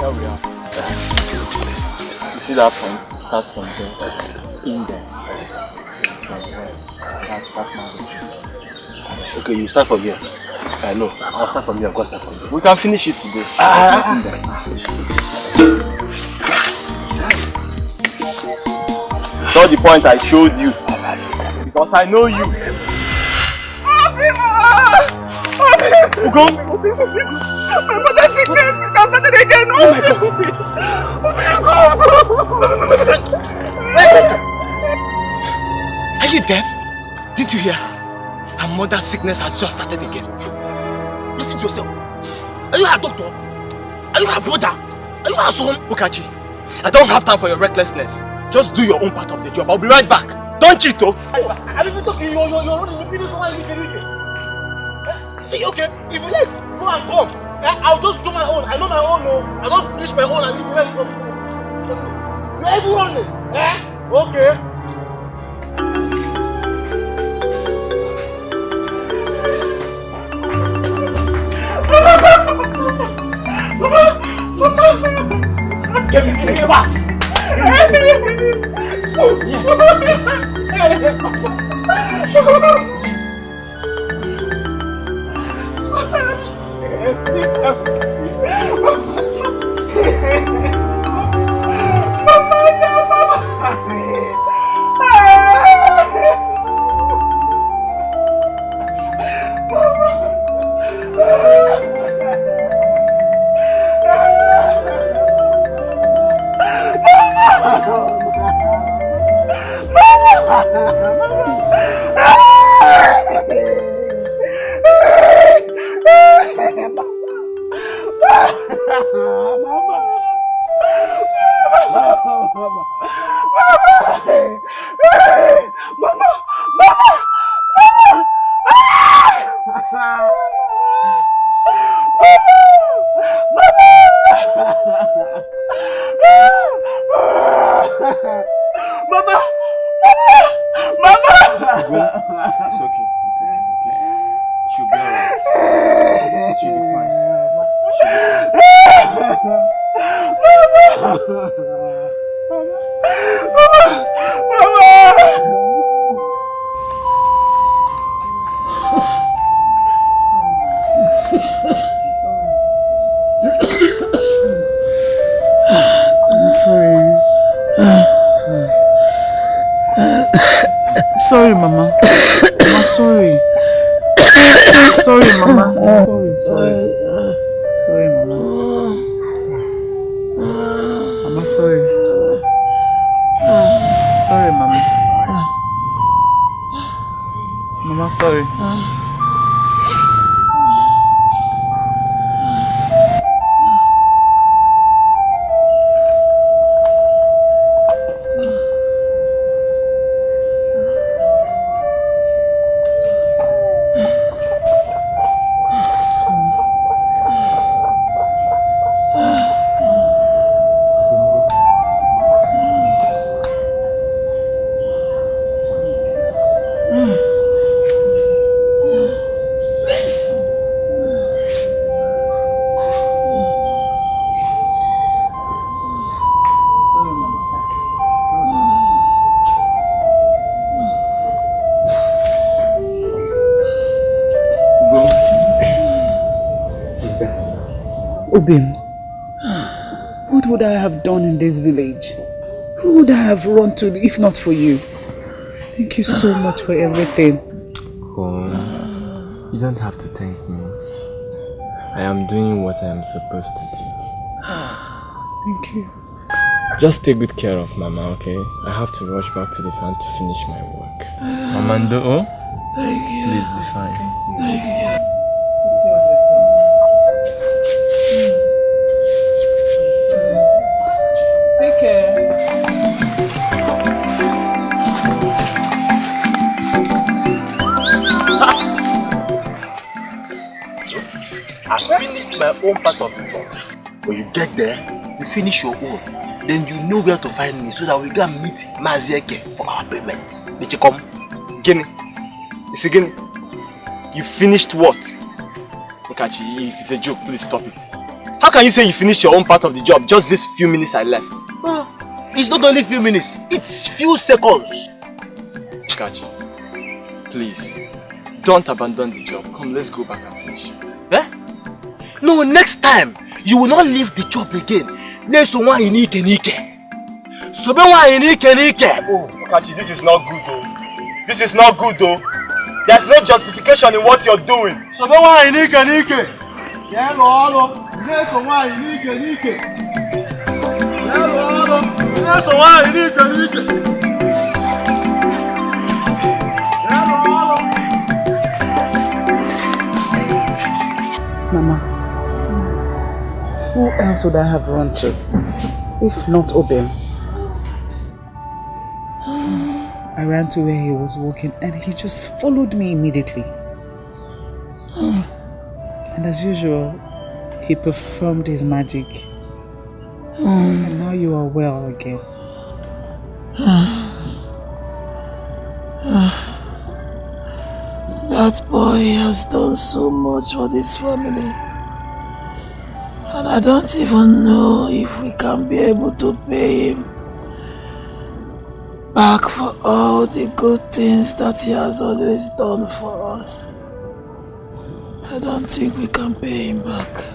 Where we are? You see that point? It starts from there. In there. Okay, you start from here. I know. I'll start from here. I'll start from here. We can finish it today. Saw the point I showed you. Because I know you. Ugo! My mother's sickness is not started again. Oh my God! Are you deaf? Did you hear? Her mother's sickness has just started again. Listen to yourself. Are you her doctor? Are you her brother? Are you her son? Ukachi, I don't have time for your recklessness. Just do your own part of the job. I'll be right back. Don't cheat, oh! I'm even talking. You're running. You finish someone See, okay, if you leave, go and come. I'll just do my own. I know my own, no. I don't finish my own and leave the rest from you. You're everyone, Okay. Get me sleep fast! Sorry, Mama. I'm sorry. Sorry, Mama. Sorry, Mama. Mama, sorry. Sorry, Mama. Mama, sorry. Obim, what would I have done in this village? Who would I have run to if not for you? Thank you so much for everything. Oh, you don't have to thank me. I am doing what I am supposed to do. Thank you. Just take good care of Mama, okay? I have to rush back to the farm to finish my work. Amando, oh? Please be fine. Thank you. Take care. I finished my own part of the job. When you get there, you finish your own. Then you know where to find me so that we can meet Mazieke for our payment. Did you come? Guinea. It's again. You finished what? Okachi, if it's a joke, please stop it. How can you say you finished your own part of the job just this few minutes I left? It's not only few minutes, it's few seconds. Kachi, please, don't abandon the job. Come, let's go back and finish it. Eh? No, next time, you will not leave the job again. Next one, you need So one you need. Oh, Kachi, this is not good though. This is not good though. There's no justification in what you're doing. So one you need. Yeah, Lord. Next one you need. Yeah, Lord. Next one you need. Mama, who else would I have run to, if not Obim? I ran to where he was walking and he just followed me immediately. And as usual, he performed his magic. And now you are well again. That boy has done so much for this family. And I don't even know if we can be able to pay him back for all the good things that he has always done for us. I don't think we can pay him back.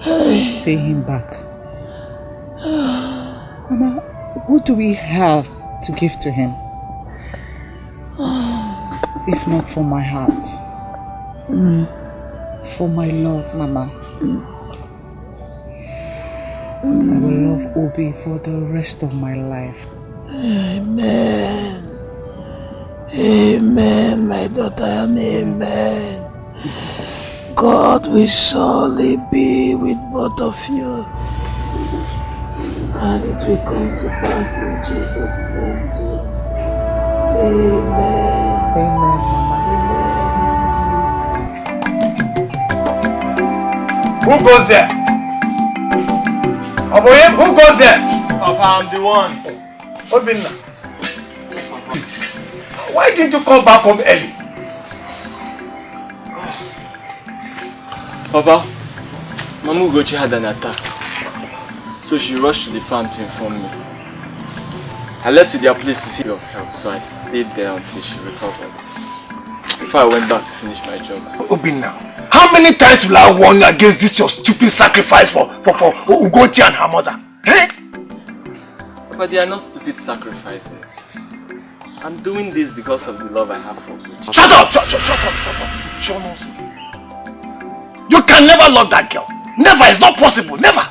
Hey. Pay him back. Mama, what do we have to give to him? If not for my heart. For my love, Mama. I will love Obi for the rest of my life. Amen. Amen, my daughter, and amen. God will surely be with both of you. And it will come to pass in Jesus' name too. Amen. Amen, Mama. Who goes there? Aboyem, who goes there? Papa, I'm the one. Obinna, why didn't you come back home early? Papa, Mama Ugochi had an attack, so she rushed to the farm to inform me. I left to their place to see her help, so I stayed there until she recovered, before I went back to finish my job. Obinna, how many times will I warn you against this your stupid sacrifice for Ugochi and her mother? Eh? But they are not stupid sacrifices. I'm doing this because of the love I have for Ugochi. Shut up! Shut up! Show nonsense. You can never love that girl. Never. It's not possible. Never.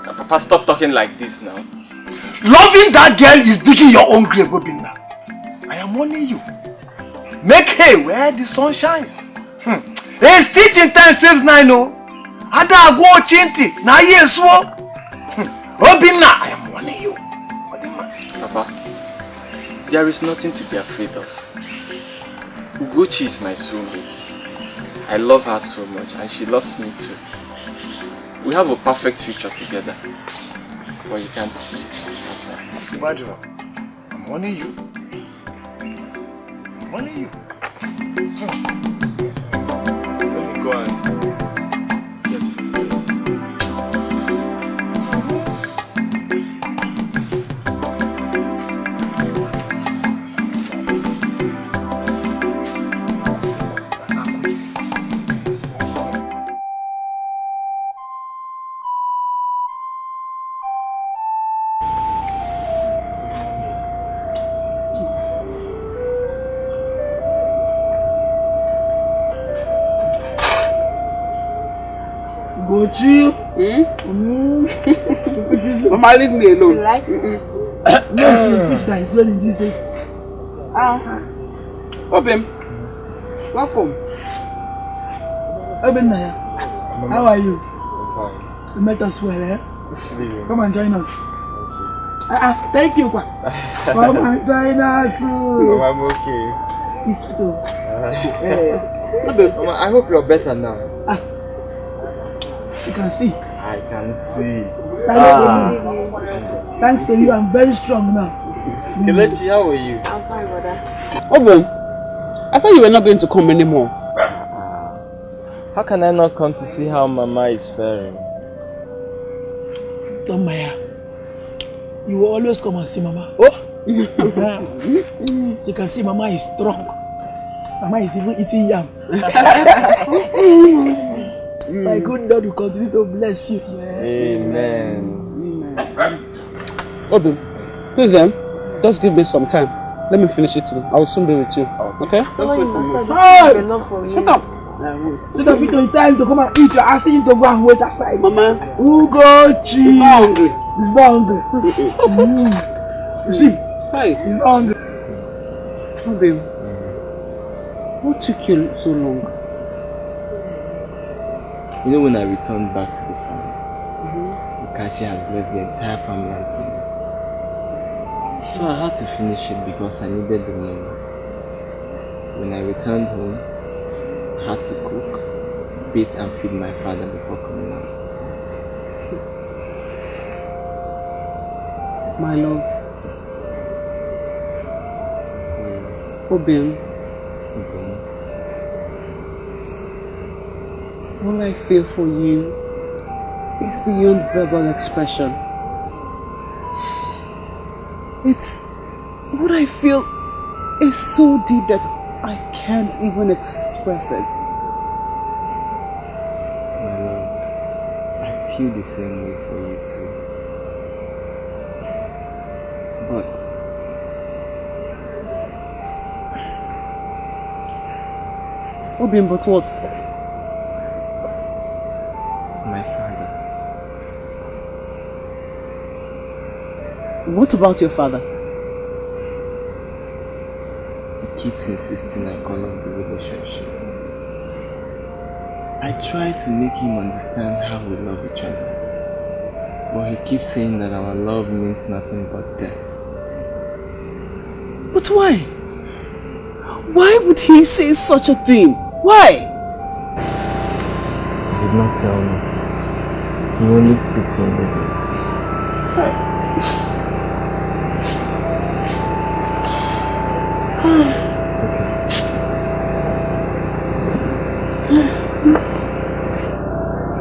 Now, Papa, stop talking like this now. Loving that girl is digging your own grave, Obinna. I am warning you. Make hay where the sun shines. A stitch in time saves 9, no. Ada go chinti na yesu. Obinna, I am warning you. Papa, there is nothing to be afraid of. Ugochi is my soulmate. I love her so much and she loves me too. We have a perfect future together. But you can't see it. That's why. I'm warning you. I'm warning you. Let me go and get food. Gochi? Mama, leave me alone. Like? No, fish that is well in Jesus. Obim, welcome. Obim Naya, how are you? You met us well, eh? Come and join us. Thank you, come and join us. I'm okay. It's so. Mama, I hope you're better now. You can see. I can see. Thanks to you, I'm very strong now. Kelechi, how are you? I'm fine, brother. Obim, I thought you were not going to come anymore. How can I not come to see how Mama is faring? Don't Maya. You will always come and see Mama. Oh! So you can see Mama is strong. Mama is even eating yam. My good Lord will continue to bless you. Amen. Obi, please just give me some time. Let me finish it. I will soon be with you. Okay? Shut up! So that we don't time to come and eat. You're asking him to go and wait outside. Mama, who go cheat? he's not hungry. He's not hungry. You see? Hi. He's not hungry. Obi, what took you so long? You know, when I returned back to the farm, Kachi has left the entire farmland to me. So I had to finish it because I needed the money. When I returned home, I had to cook, bathe and feed my father before coming out. My love. Obi, all I feel for you is beyond verbal expression. It's what I feel is so deep that I can't even express it. My love, I feel the same way for you too. But Obin, but what? my father, What about your father? he keeps insisting I call off the relationship. I try to make him understand how we love each other, but he keeps saying that our love means nothing but death. But why? Why would he say such a thing? Why? He did not tell me. He only speaks in riddles. It's okay.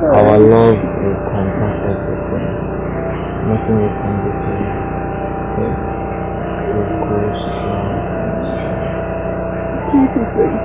Our love will conquer everything. Nothing will come between us. Okay? We'll go strong. Keep it safe.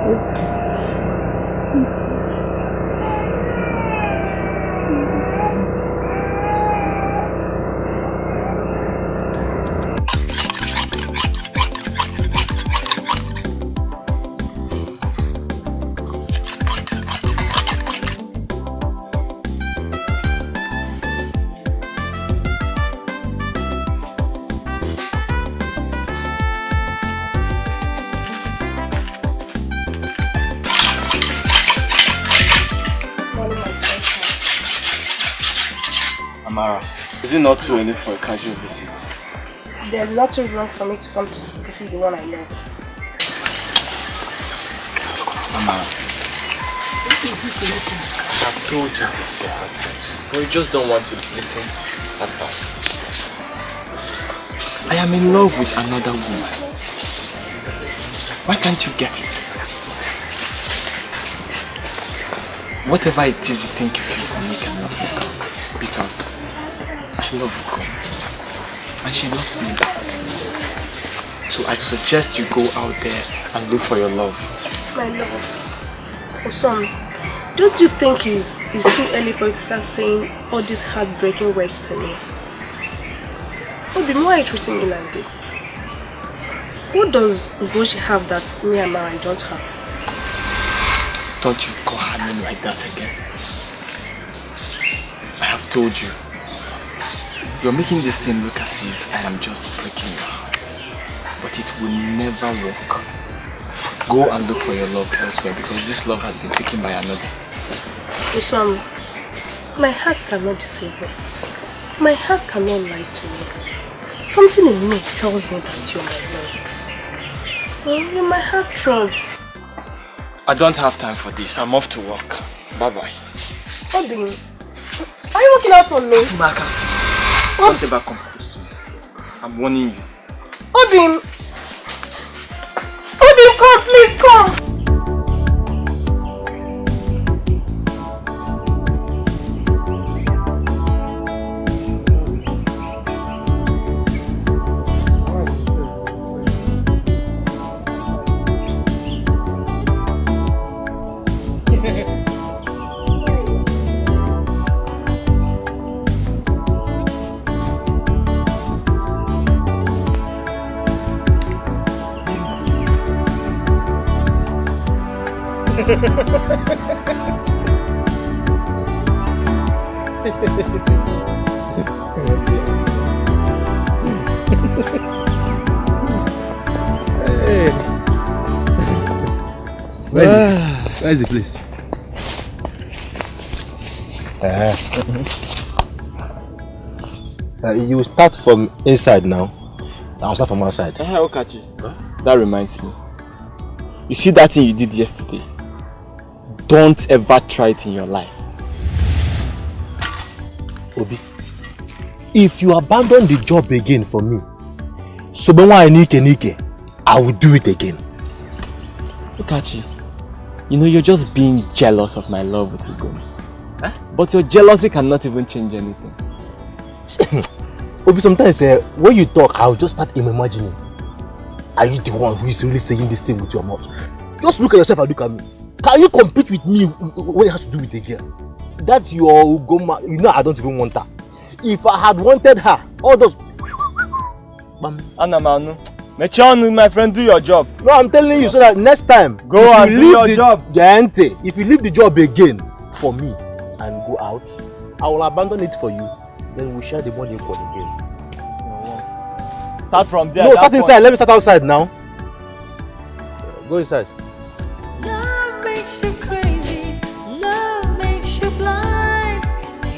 Amara, is it not too early for a casual visit? There's nothing wrong for me to come to see the one I love. Amara, I have told you this several times, but you just don't want to listen to advice. I am in love with another woman. Why can't you get it? Whatever it is you think you feel for me cannot work out, because I love God and she loves me back. So I suggest you go out there and look for your love. My love. Son, don't you think it's too early for you to start saying all these heartbreaking words to me? Obi, why are you treating me like this? What does Ugochi have that me and Mara don't have? Don't you call her name like that again. I have told you. You're making this thing look as if I am just breaking your heart. But it will never work. Go and look for your love elsewhere, because this love has been taken by another. Son, my heart cannot deceive me. My heart cannot lie to me. Something in me tells me that you're my love. You're my heart throb. I don't have time for this. I'm off to work. Bye-bye. Obi, are you working out on me? Maka, don't ever come close to me. I'm warning you. Obi, come, please come. Where's the place? You start from inside now. I'll start from outside. Okachi, that reminds me. You see that thing you did yesterday? Don't ever try it in your life. Obi, if you abandon the job again for me, so when I nike, I will do it again. Okachi, you know you're just being jealous of my love with Ugomi. But your jealousy cannot even change anything. Obi, sometimes when you talk, I'll just start imagining. Are you the one who is really saying this thing with your mouth? Just look at yourself and look at me. Can you compete with me when it has to do with a girl? That's your Ugoma. You know I don't even want her. If I had wanted her, all those... Anamanu, Mechanu, my friend, do your job. No, I'm telling you so that next time, go and do your job. If you leave the job again for me and go out, I will abandon it for you. Then we'll share the money for the game. Start from there. No, start inside. Let me start outside now. Go inside. Love makes you crazy. Love makes you blind.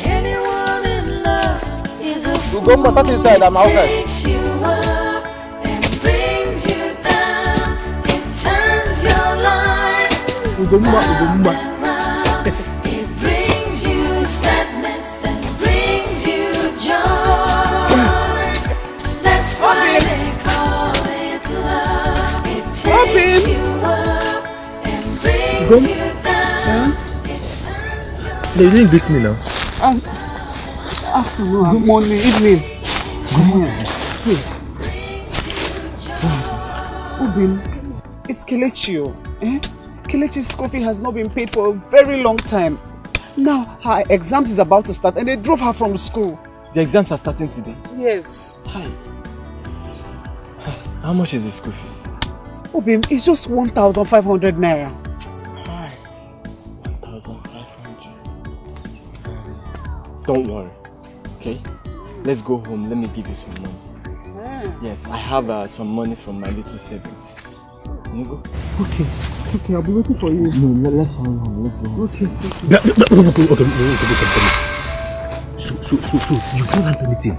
Anyone in love is a fool. Go start inside. I'm outside. It takes you up and brings you down. It turns your life round and round. It brings you sadness and brings you joy. That's why they call it love. It takes you up and brings you down. It turns your They didn't greet me now. Afternoon, good morning, evening. Good morning. Obin, it's Kelechi. Kelechi's school fee has not been paid for a very long time. Now her exams is about to start and they drove her from school. The exams are starting today. Yes. Hi. How much is the school fees? Obim, it's just 1,500 naira. Hi. 1,500. Don't worry. Okay? Let's go home. Let me give you some money. Yes, I have some money from my little savings. Can you go? Okay, I'll be waiting for you. No, let's go home. Let's go home. Okay. So you don't have anything,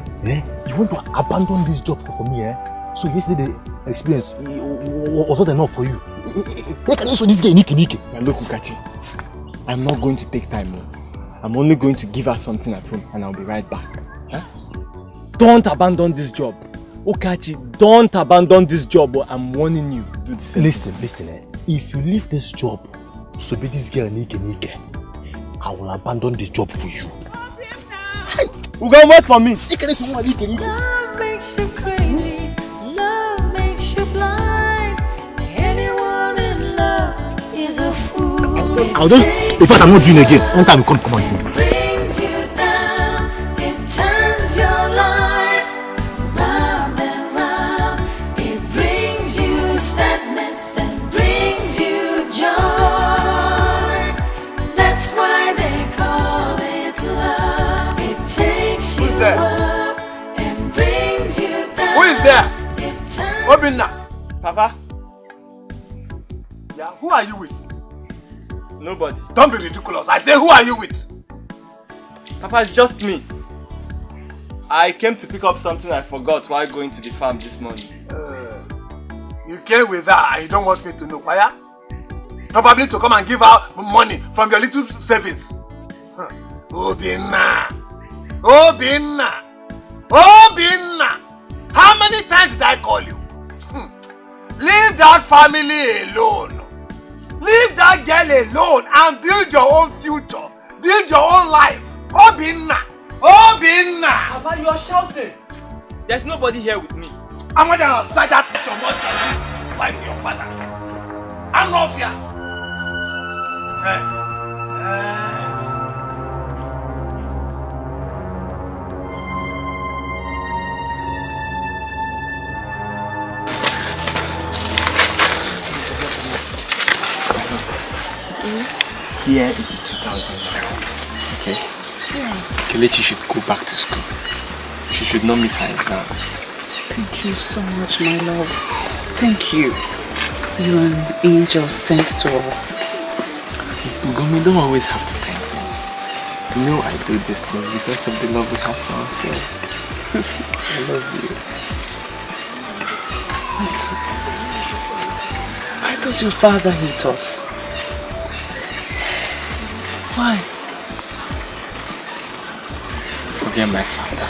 You want to abandon this job for me, So yesterday the experience was not enough for you. How can you show this guy Niki? Now look, Ukachi, I'm not going to take time. I'm only going to give her something at home and I'll be right back. Don't abandon this job. Ukachi, don't abandon this job. I'm warning you. Do the same. Listen, If you leave this job, so be this girl Niki, I will abandon this job for you. Who gonna wait for me? love makes you crazy. Love makes you blind. Anyone in love is a fool. I'll just, because I'm not doing it again. One time you come and do. Brings you down. It turns your life round and round. It brings you sadness and brings you joy. That's why they call it love. It takes you up and brings you down. Who is there? Open now. Papa? Yeah, who are you with? Nobody. Don't be ridiculous. I say, who are you with? Papa, it's just me. I came to pick up something I forgot while going to the farm this morning. You came with her and you don't want me to know. Why? Probably to come and give her money from your little savings. Obinna. How many times did I call you? Leave that family alone. Leave that girl alone and build your own future. Build your own life. Obinna. Papa, you are shouting. There's nobody here with me. I'm going to strike that your mother and wife your father. I'm not fear. Here is 2,000 naira. Okay? Yeah. Kelechi should go back to school. She should not miss her exams. Thank you so much, my love. Thank you. You are an angel sent to us. Ugomi, don't always have to thank me. You know I do these things because of the love we have for ourselves. I love you. But why does your father hate us? Why? Forget my father.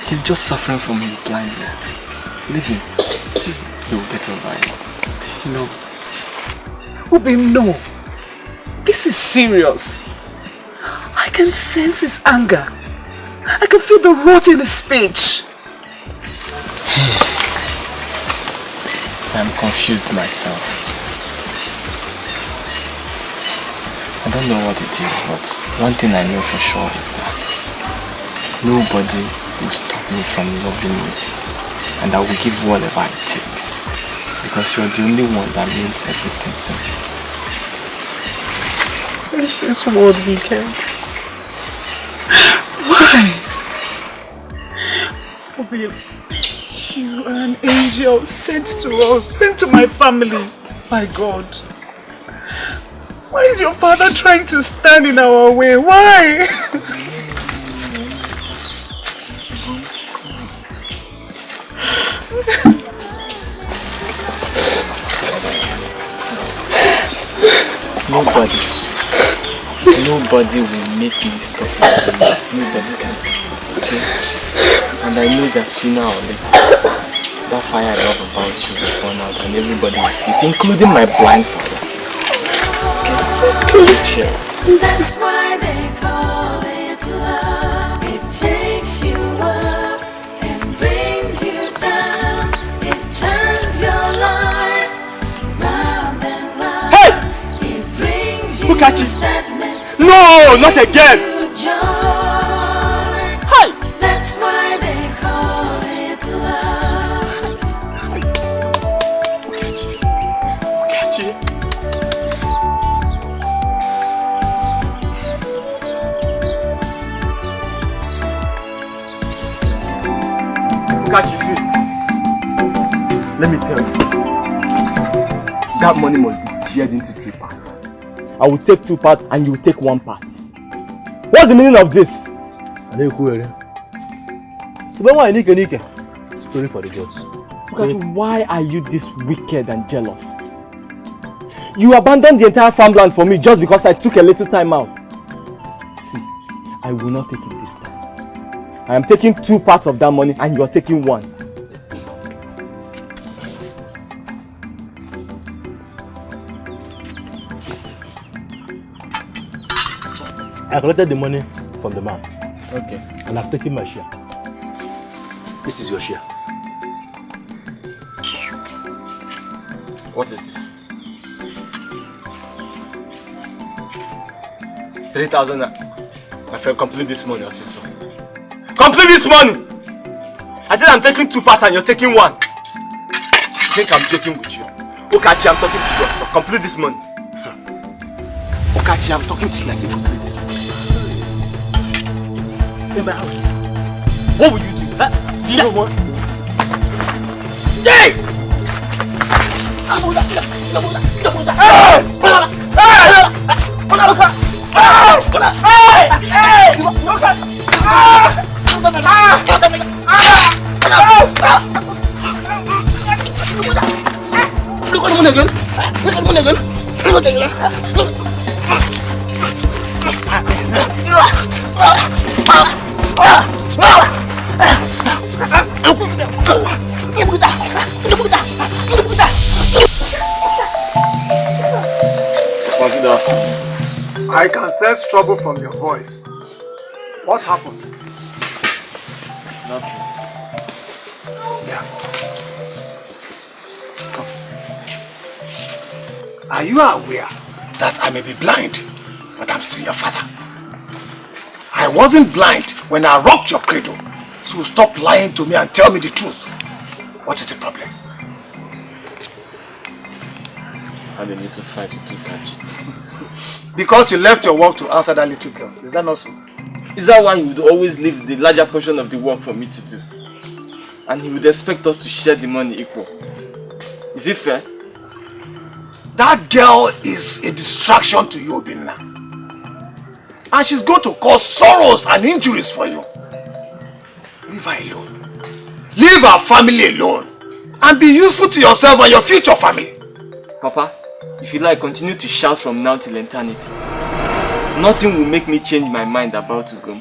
He's just suffering from his blindness. Leave him. He will get over it. No. Obi, no. This is serious. I can sense his anger. I can feel the rot in his speech. I'm confused myself. I don't know what it is, but one thing I know for sure is that nobody will stop me from loving you, and I will give whatever it takes, because you're the only one that means everything to me. Where is this world wicked? Why? Obi, you are an angel sent to us, sent to my family by God. Why is your father trying to stand in our way? Why? Nobody will make me stop. Nobody can. Okay? And I know that sooner or later, that fire I love about you will burn out and everybody will see it, including my blind father. Okay? Chill. That's why they call it love. It takes you up and brings you down. It turns your life round and round. Hey! It brings you Look at you. sadness. No, not again. Joy. Hi. That's why they call it love. Look at you. Look at you. Look at you, see. Let me tell you. That money must be shared into 3 parts. I will take 2 parts and you will take 1 part. What's the meaning of this? Story for the gods. Look at you, why are you this wicked and jealous? You abandoned the entire farmland for me just because I took a little time out. See, I will not take it this time. I am taking 2 parts of that money and you are taking 1. I collected the money from the man. Okay. And I've taken my share. This is your share. What is this? 3,000. My friend, complete this money, Osiso. Complete this money! I said I'm taking 2 parts and you're taking 1. You think I'm joking with you? Okachi, I'm talking to you, also. Complete this money. Okachi, I'm talking to you. I said complete this money. In my house. What will you do? Huh? Do you know what? Jay! I can sense trouble from your voice. What happened? Nothing. Yeah. Are you aware that I may be blind, but I'm still your father? I wasn't blind when I rocked your cradle, so stop lying to me and tell me the truth. What is the problem? I had a little fight with Okachi. Because you left your work to answer that little girl. Is that not so? Is that why he would always leave the larger portion of the work for me to do? And he would expect us to share the money equal. Is it fair? That girl is a distraction to you, Obinna. And she's going to cause sorrows and injuries for you. Leave her alone. Leave her family alone. And be useful to yourself and your future family. Papa, if you like, continue to shout from now till eternity. Nothing will make me change my mind about Ugom.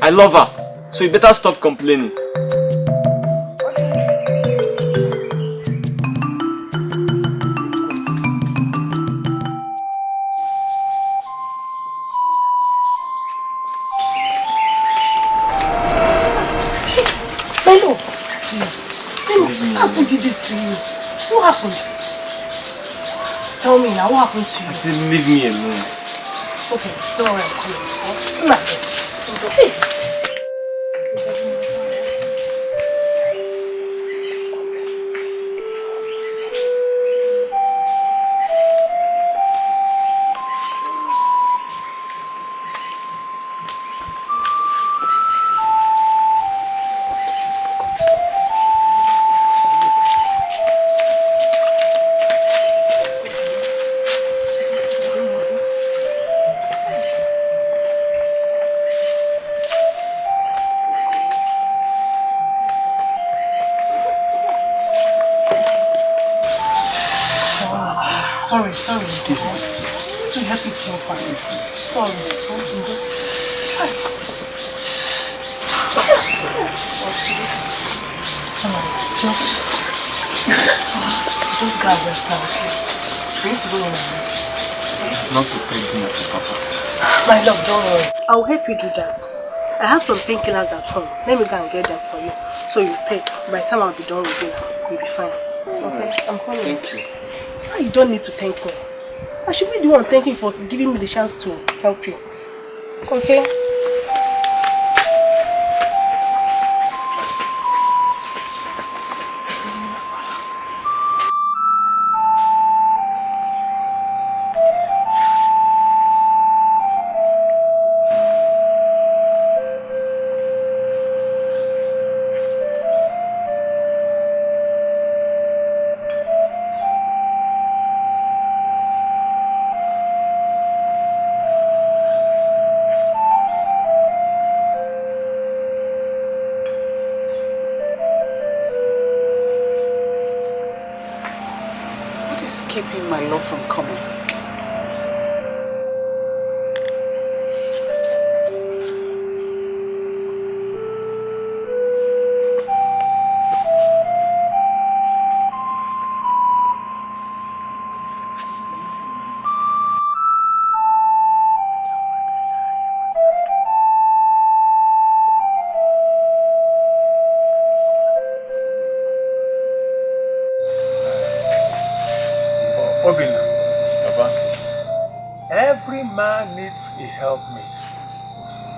I love her, so you better stop complaining. Hello. Who did this to you? What happened? Tell me now, what happened to you? I said leave me alone. Okay, don't worry, I'm coming. Hey. Sorry. This will help you to your family. Sorry. Come on, just go and rest now, okay? We need to go in and rest. Not to take dinner for Papa. My love, don't worry. I'll help you do that. I have some painkillers at home. Let me go and get them for you. So you take. By the time I'll be done with dinner, you'll be fine. Okay? I'm calling. Thank you. You don't need to thank me. I should be the one thanking you for giving me the chance to help you. Okay? Keeping my love from coming.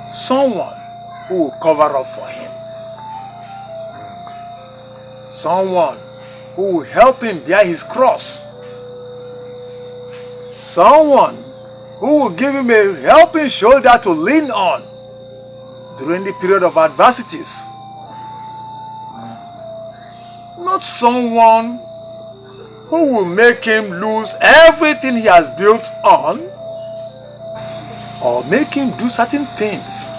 Someone who will cover up for him. Someone who will help him bear his cross. Someone who will give him a helping shoulder to lean on during the period of adversities. Not someone who will make him lose everything he has built on, or make him do certain things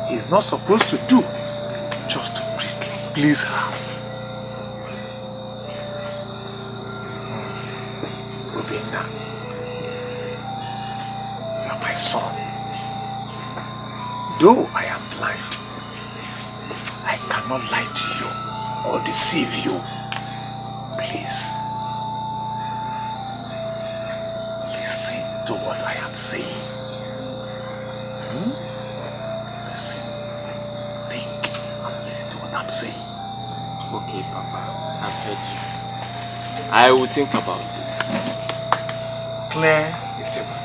he's not supposed to do just to please her. Obinna, you're my son. Though I am blind, I cannot lie to you or deceive you. Please, listen to what I am saying. Okay, Papa, I've heard you. I will think about it. Clear the table.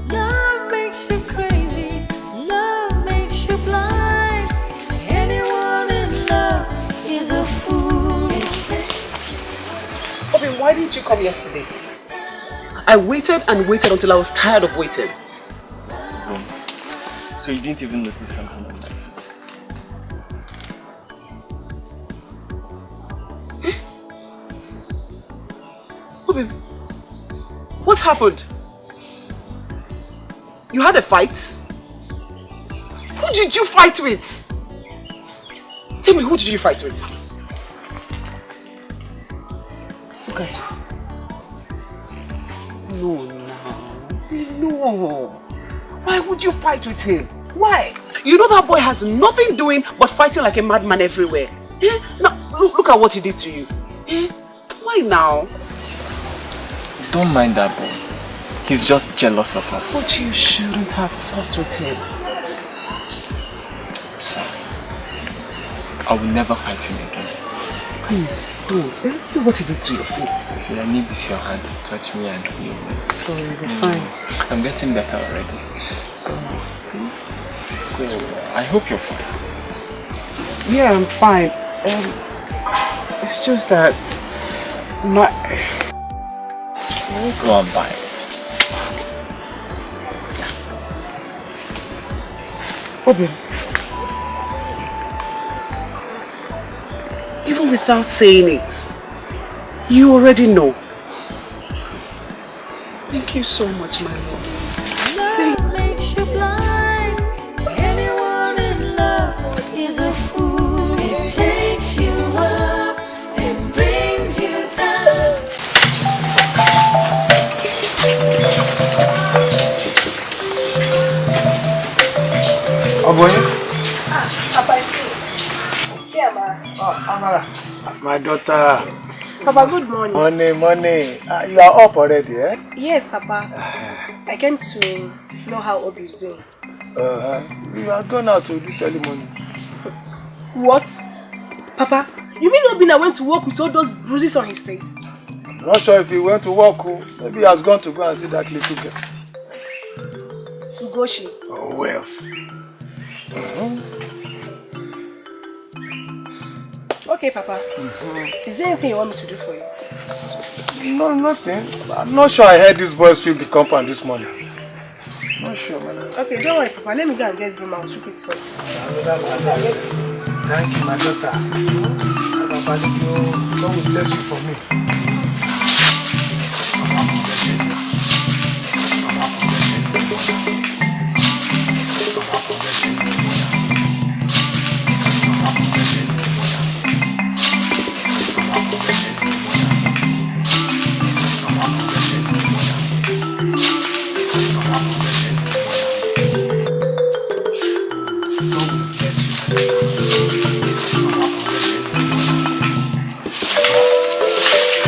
Love makes you crazy, love makes you blind. Why didn't you come yesterday? I waited and waited until I was tired of waiting. So you didn't even notice something on my face? Obi, what happened? You had a fight? Who did you fight with? Tell me, who did you fight with? Look at you. No. Why would you fight with him? Why? You know that boy has nothing doing but fighting like a madman everywhere. Now, look at what he did to you. Why now? Don't mind that boy. He's just jealous of us. But you shouldn't have fought with him. I'm sorry. I will never fight him again. Please, don't. See what he did to your face. You see, I need this your hand to touch me and heal me. Sorry, you'll be fine. I'm getting better already. So I hope you're fine. Yeah, I'm fine. It's just that Go and buy it. Obi, even without saying it, you already know. Thank you so much, my love. Love makes you blind. Anyone in love is a fool. It takes you up and brings you down. Oh boy. Papa, it's you. Yeah, ma. Oh, Amara. My daughter. Papa, good morning. Morning. You are up already, eh? Yes, Papa. I came to know how Obi is doing. You are going out to this early morning. What? Papa, you mean Obi went to work with all those bruises on his face? I'm not sure if he went to work. Maybe he has gone to go and see that little girl. Ugoshi. Oh, who else? Okay, Papa. Is there anything you want me to do for you? No, nothing. I'm not sure I heard these boys sweep the compound this morning. Not sure, man. Okay, don't worry, Papa. Let me go and get broom. I'll sweep it for you. Thank you, my daughter. God will bless you for me.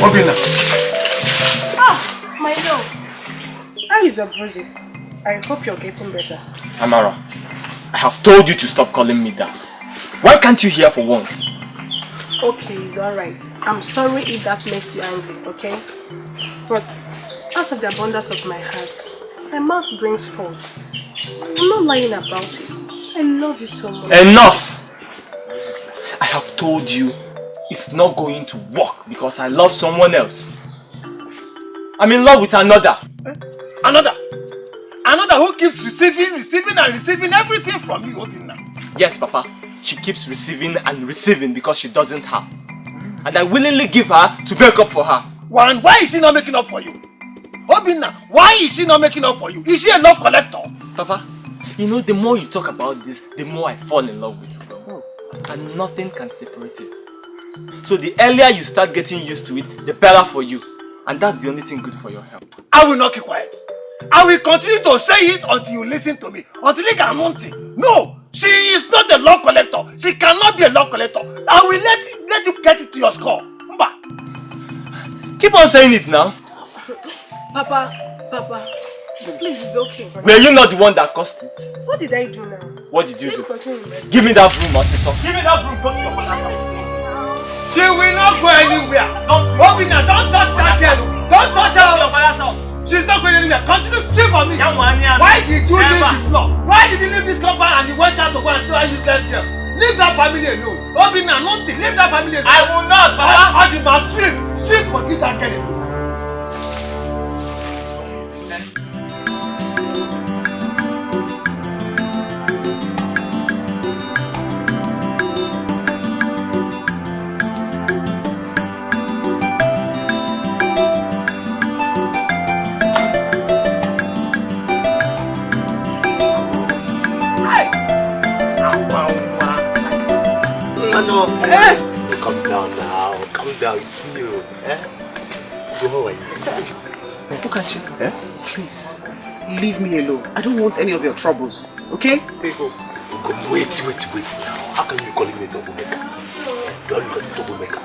Obina. My love. How is your bruises? I hope you're getting better. Amara, I have told you to stop calling me that. Why can't you hear for once? Okay, it's alright. I'm sorry if that makes you angry, okay? But as of the abundance of my heart, my mouth brings forth. I'm not lying about it. I love you so much. Enough! I have told you it's not going to work because I love someone else. I'm in love with another. Another who keeps receiving everything from you, Obina. Yes, Papa. She keeps receiving and receiving because she doesn't have. And I willingly give her to make up for her. And why is she not making up for you? Obina, why is she not making up for you? Is she a love collector? Papa, you know, the more you talk about this, the more I fall in love with you. And nothing can separate it. So the earlier you start getting used to it, the better for you. And that's the only thing good for your health. I will not keep quiet. I will continue to say it until you listen to me. Until you can want it. No, she is not a love collector. She cannot be a love collector. I will let you get it to your score. Mba. Keep on saying it now. Papa, please, it's okay. Were you not the one that caused it? What did I do now? What did you do? Give me that broom, Masisa. Give me that broom. Go to your father's house. She will not go anywhere. Obina, don't touch that girl. Don't touch her. Your father's house. She's not going anywhere. Continue to stay for me. Why did you leave the floor? Why did you leave this compound and you went out to go and steal a useless girl? Leave that family alone. Obina, nothing. Leave that family alone. I will not, Papa. I must swim. Sweet, but leave that girl alone. Calm down now. Calm down. It's me. How are you? Look at you. Please, leave me alone. I don't want any of your troubles. Okay? Wait now. How can you be calling me a troublemaker? Don't look at troublemaker.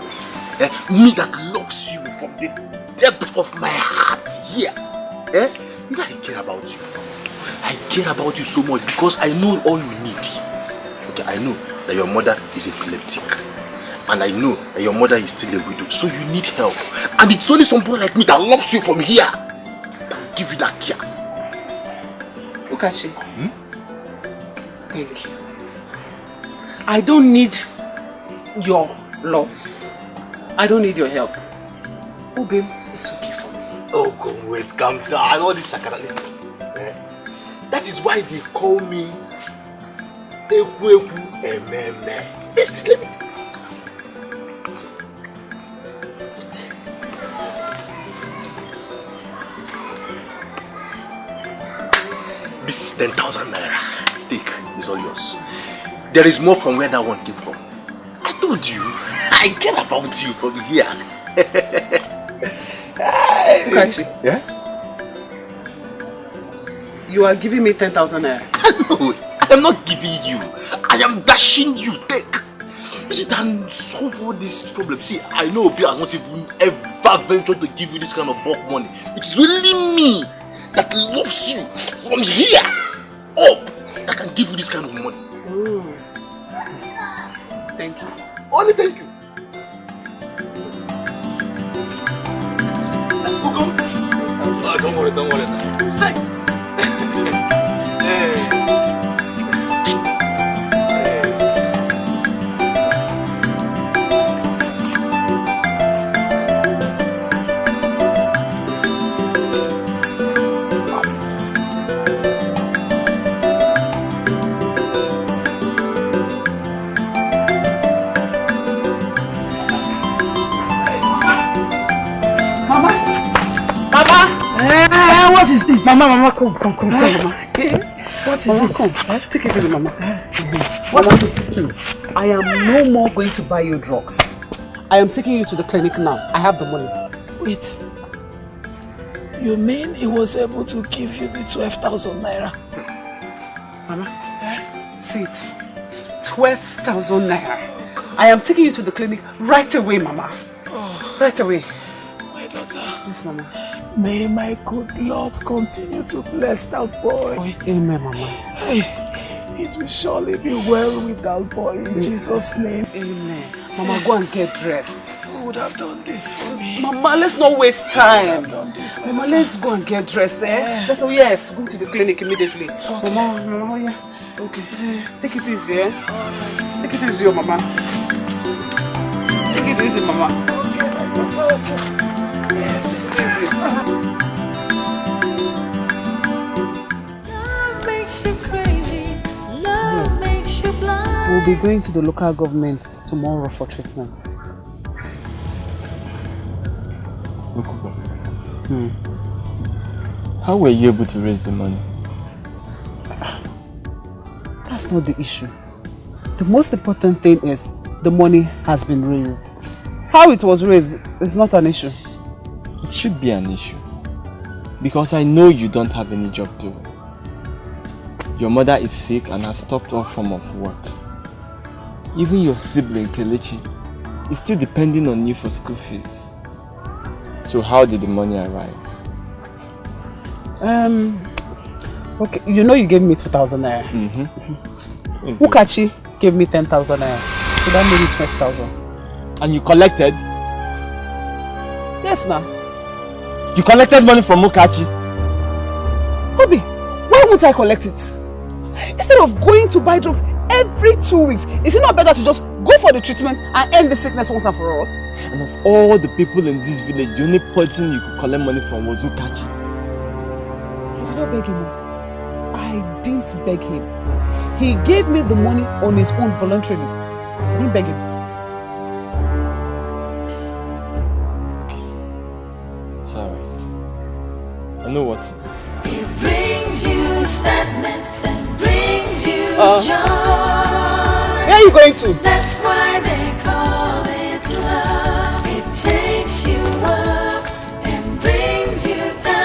Me that loves you from the depth of my heart here. You know I care about you. I care about you so much because I know all you need. Okay, I know that your mother is epileptic. And I know that your mother is still a widow. So you need help. And it's only somebody like me that loves you from here that will give you that care. Look at you. Thank you. I don't need your love. I don't need your help. Oh, babe, it's okay for me. Oh, come wait, calm down. I know this shakara, listen. That is why they call me Ekweku Ememe. Listen, let me. This is 10,000 naira. Take, it's all yours. There is more from where that one came from. I told you, I care about you from here. Kachi. Yeah? You are giving me 10,000 naira. No, I am not giving you. I am dashing you. Take. You see, and solve all these problems. See, I know Obi has not even ever ventured to give you this kind of bulk money. It is only me that loves you from here up that can give you this kind of money. Thank you. Only thank you. Oh, don't worry now. What is this? Mama, come, Mama. What is this? Come. Take it easy, Mama. What is it? I am no more going to buy you drugs. I am taking you to the clinic now. I have the money. Wait. You mean he was able to give you the 12,000 naira? Mama, see it. 12,000 naira. I am taking you to the clinic right away, Mama. Oh. Right away. My daughter. Yes, Mama. May my good Lord continue to bless that boy. Amen, Mama. It will surely be well with that boy in Jesus' name. Amen. Mama, go and get dressed. Who would have done this for me? Mama, let's not waste time. Done this, Mama, let's go and get dressed, Let's go, yes, go to the clinic immediately. Okay. Mama, yeah. Okay. Take it easy, Alright. Take it easy, Mama. Take it easy, Mama. Okay. Yeah, take it easy. Love makes you crazy. Love makes you blind. We'll be going to the local government tomorrow for treatment. How were you able to raise the money? That's not the issue. The most important thing is the money has been raised. How it was raised is not an issue. It should be an issue. Because I know you don't have any job doing. Your mother is sick and has stopped all form of work. Even your sibling, Kelechi, is still depending on you for school fees. So how did the money arrive? Okay, you know you gave me 2,000 naira. Ukachi gave me 10,000 naira. So that made it 12,000. And you collected? Yes, now. You collected money from Ukachi? Obi, why won't I collect it? Instead of going to buy drugs every 2 weeks, is it not better to just go for the treatment and end the sickness once and for all? And of all the people in this village, the only person you could collect money from was Ukachi. I did not beg him. I didn't beg him. He gave me the money on his own voluntarily. I didn't beg him. It's alright. I know what to do. It brings you sadness and brings you joy. Where are you going to? That's why they call it love. It takes you up and brings you down.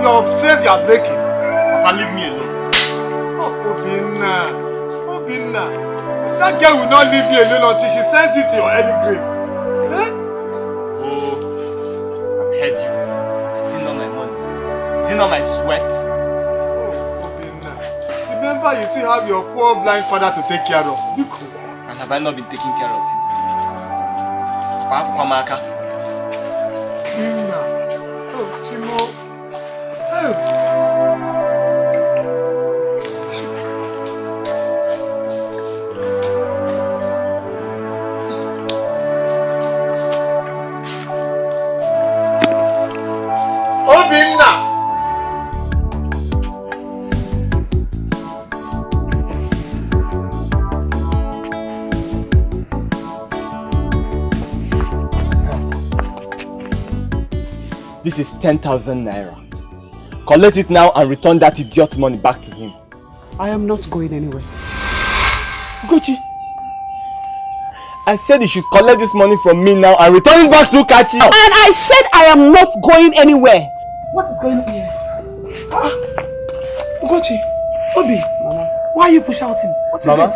Your save you are breaking. Papa, leave me alone. Oh, Obinna. That girl will not leave you alone until she sends you to your early grave. Eh? Oh, I've heard you. Is it not my money? Is it not my sweat? Oh, Obinna. Remember you still have your poor blind father to take care of. And have I not been taking care of you? Papa, Kwamaka. Obinna. Oh, Chimo. This is 10,000 naira. Collect it now and return that idiot money back to him. I am not going anywhere. Ugochi, I said you should collect this money from me now and return it back to Ukachi. And I said I am not going anywhere. What is going on here? Ugochi, Obi, Mama. Why are you shouting? What is Mama? it?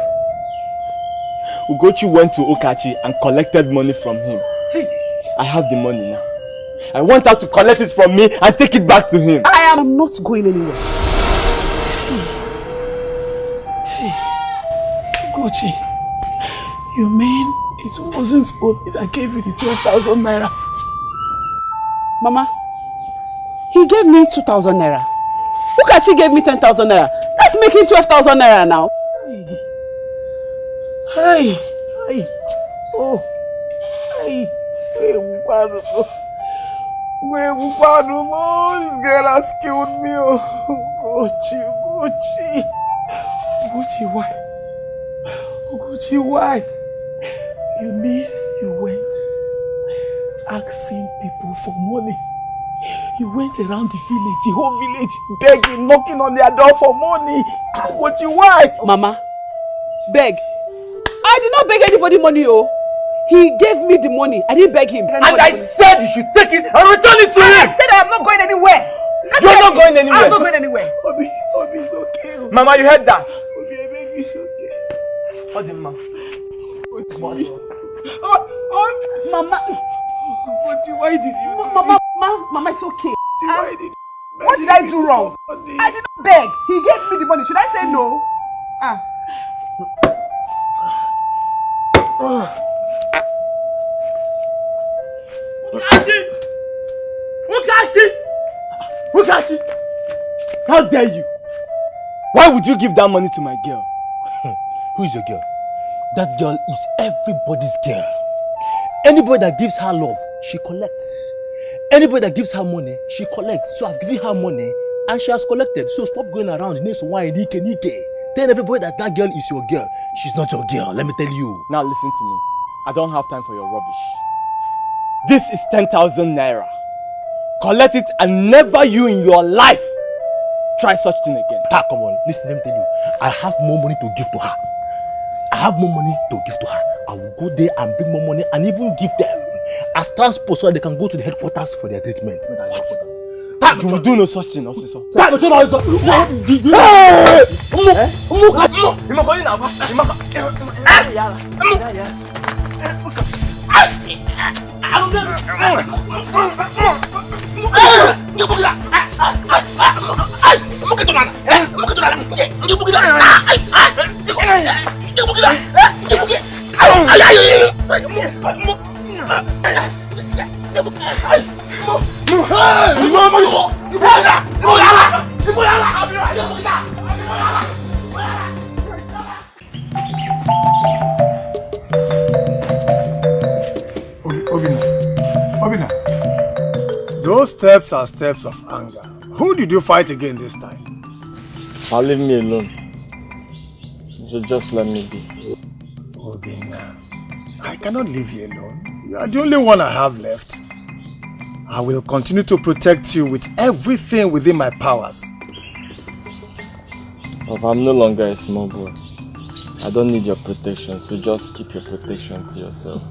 Ugochi went to Ukachi and collected money from him. Hey. I have the money now. I want her to collect it from me and take it back to him. I am not going anywhere. Hey, Ugochi, you mean it wasn't Obi that gave you the 12,000 naira? Mama, he gave me 2,000 naira. Ukachi gave me 10,000 naira. That's making 12,000 naira now. Hey, oh, hey, this girl has killed me. Ugochi, why? You mean you went asking people for money? You went around the village, the whole village, begging, knocking on their door for money. Ugochi, why? Mama, beg. I did not beg anybody money, oh. He gave me the money. I didn't beg him. And I said you should take it and return it to him. I said I am not going anywhere. You're not going anywhere. I'm not going anywhere. Obi, it's okay. Mama, you heard that? Obi, I beg you, it's okay. What the man? Mama. Ugochi, why did you do Mama, it's okay. Why did you What did I do wrong? I did not beg. He gave me the money. Should I say no? Ukachi! How dare you? Why would you give that money to my girl? Who is your girl? That girl is everybody's girl. Anybody that gives her love, she collects. Anybody that gives her money, she collects. So I've given her money and she has collected. So stop going around. Tell everybody that girl is your girl. She's not your girl, let me tell you. Now listen to me. I don't have time for your rubbish. This is 10,000 naira. Collect it and never you in your life try such thing again. Come on, listen, let me tell you. I have more money to give to her. I will go there and bring more money and even give them as transport so that they can go to the headquarters for their treatment. You will do no such thing, officer. Obina, those steps are steps of anger. Who did you fight again this time? Leave me alone. So just let me be. Obina, I cannot leave you alone. You are the only one I have left. I will continue to protect you with everything within my powers. Papa, I'm no longer a small boy. I don't need your protection, so just keep your protection to yourself.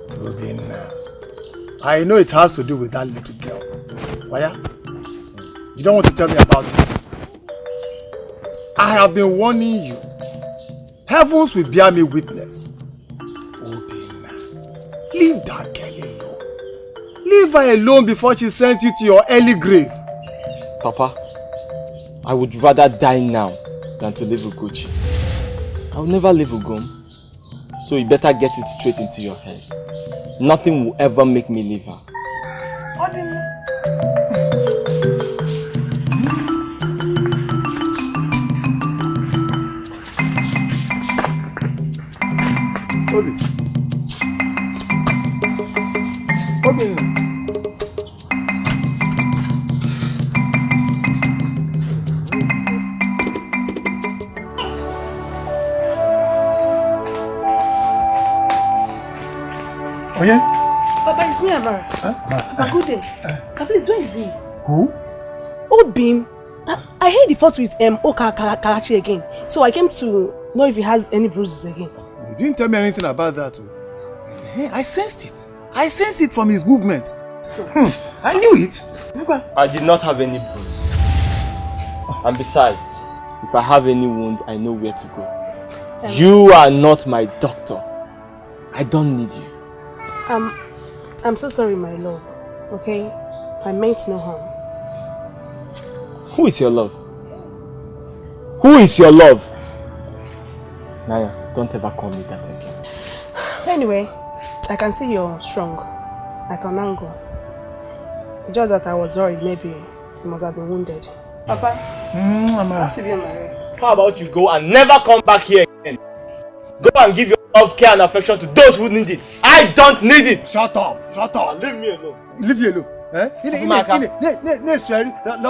Obina, I know it has to do with that little girl. Why? You don't want to tell me about it. I have been warning you. Heavens will bear me witness. Obina, leave that girl alone. Leave her alone before she sends you to your early grave. Papa, I would rather die now than to leave Ugochi. I will never leave Ugom. So you better get it straight into your head. Nothing will ever make me leave her. Oh yeah? Papa, it's me, Amara. Papa, good day. Papa, please, where is he? Who? Obim. I heard he fought with Karachi again. So I came to know if he has any bruises again. You didn't tell me anything about that. Hey, I sensed it. I sensed it from his movement. I knew it. I did not have any bruise. And besides, if I have any wound, I know where to go. You are not my doctor. I don't need you. I'm so sorry, my love. Okay? I meant no harm. Who is your love? Who is your love? Naya, don't ever call me that again. Anyway, I can see you're strong. I can now go. Just that I was worried maybe you must have been wounded. Papa? How about you go and never come back here again? Go and give your love, care and affection to those who need it. I don't need it! Shut up! Shut up! Leave me alone. Leave you alone.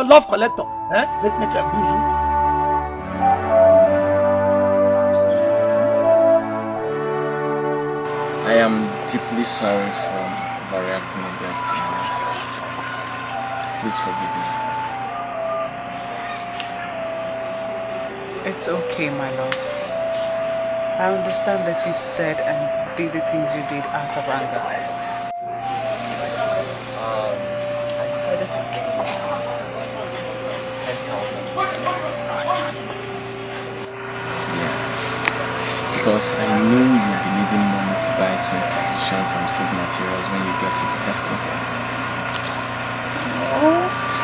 Love collector. I am deeply sorry for overreacting on behalf to you. Please forgive me. It's okay, my love. I understand that you said and did the things you did out of anger. I decided to give you 10,000. Yes, because I knew you'd be needing money to buy some provisions and food materials when you get to the headquarters.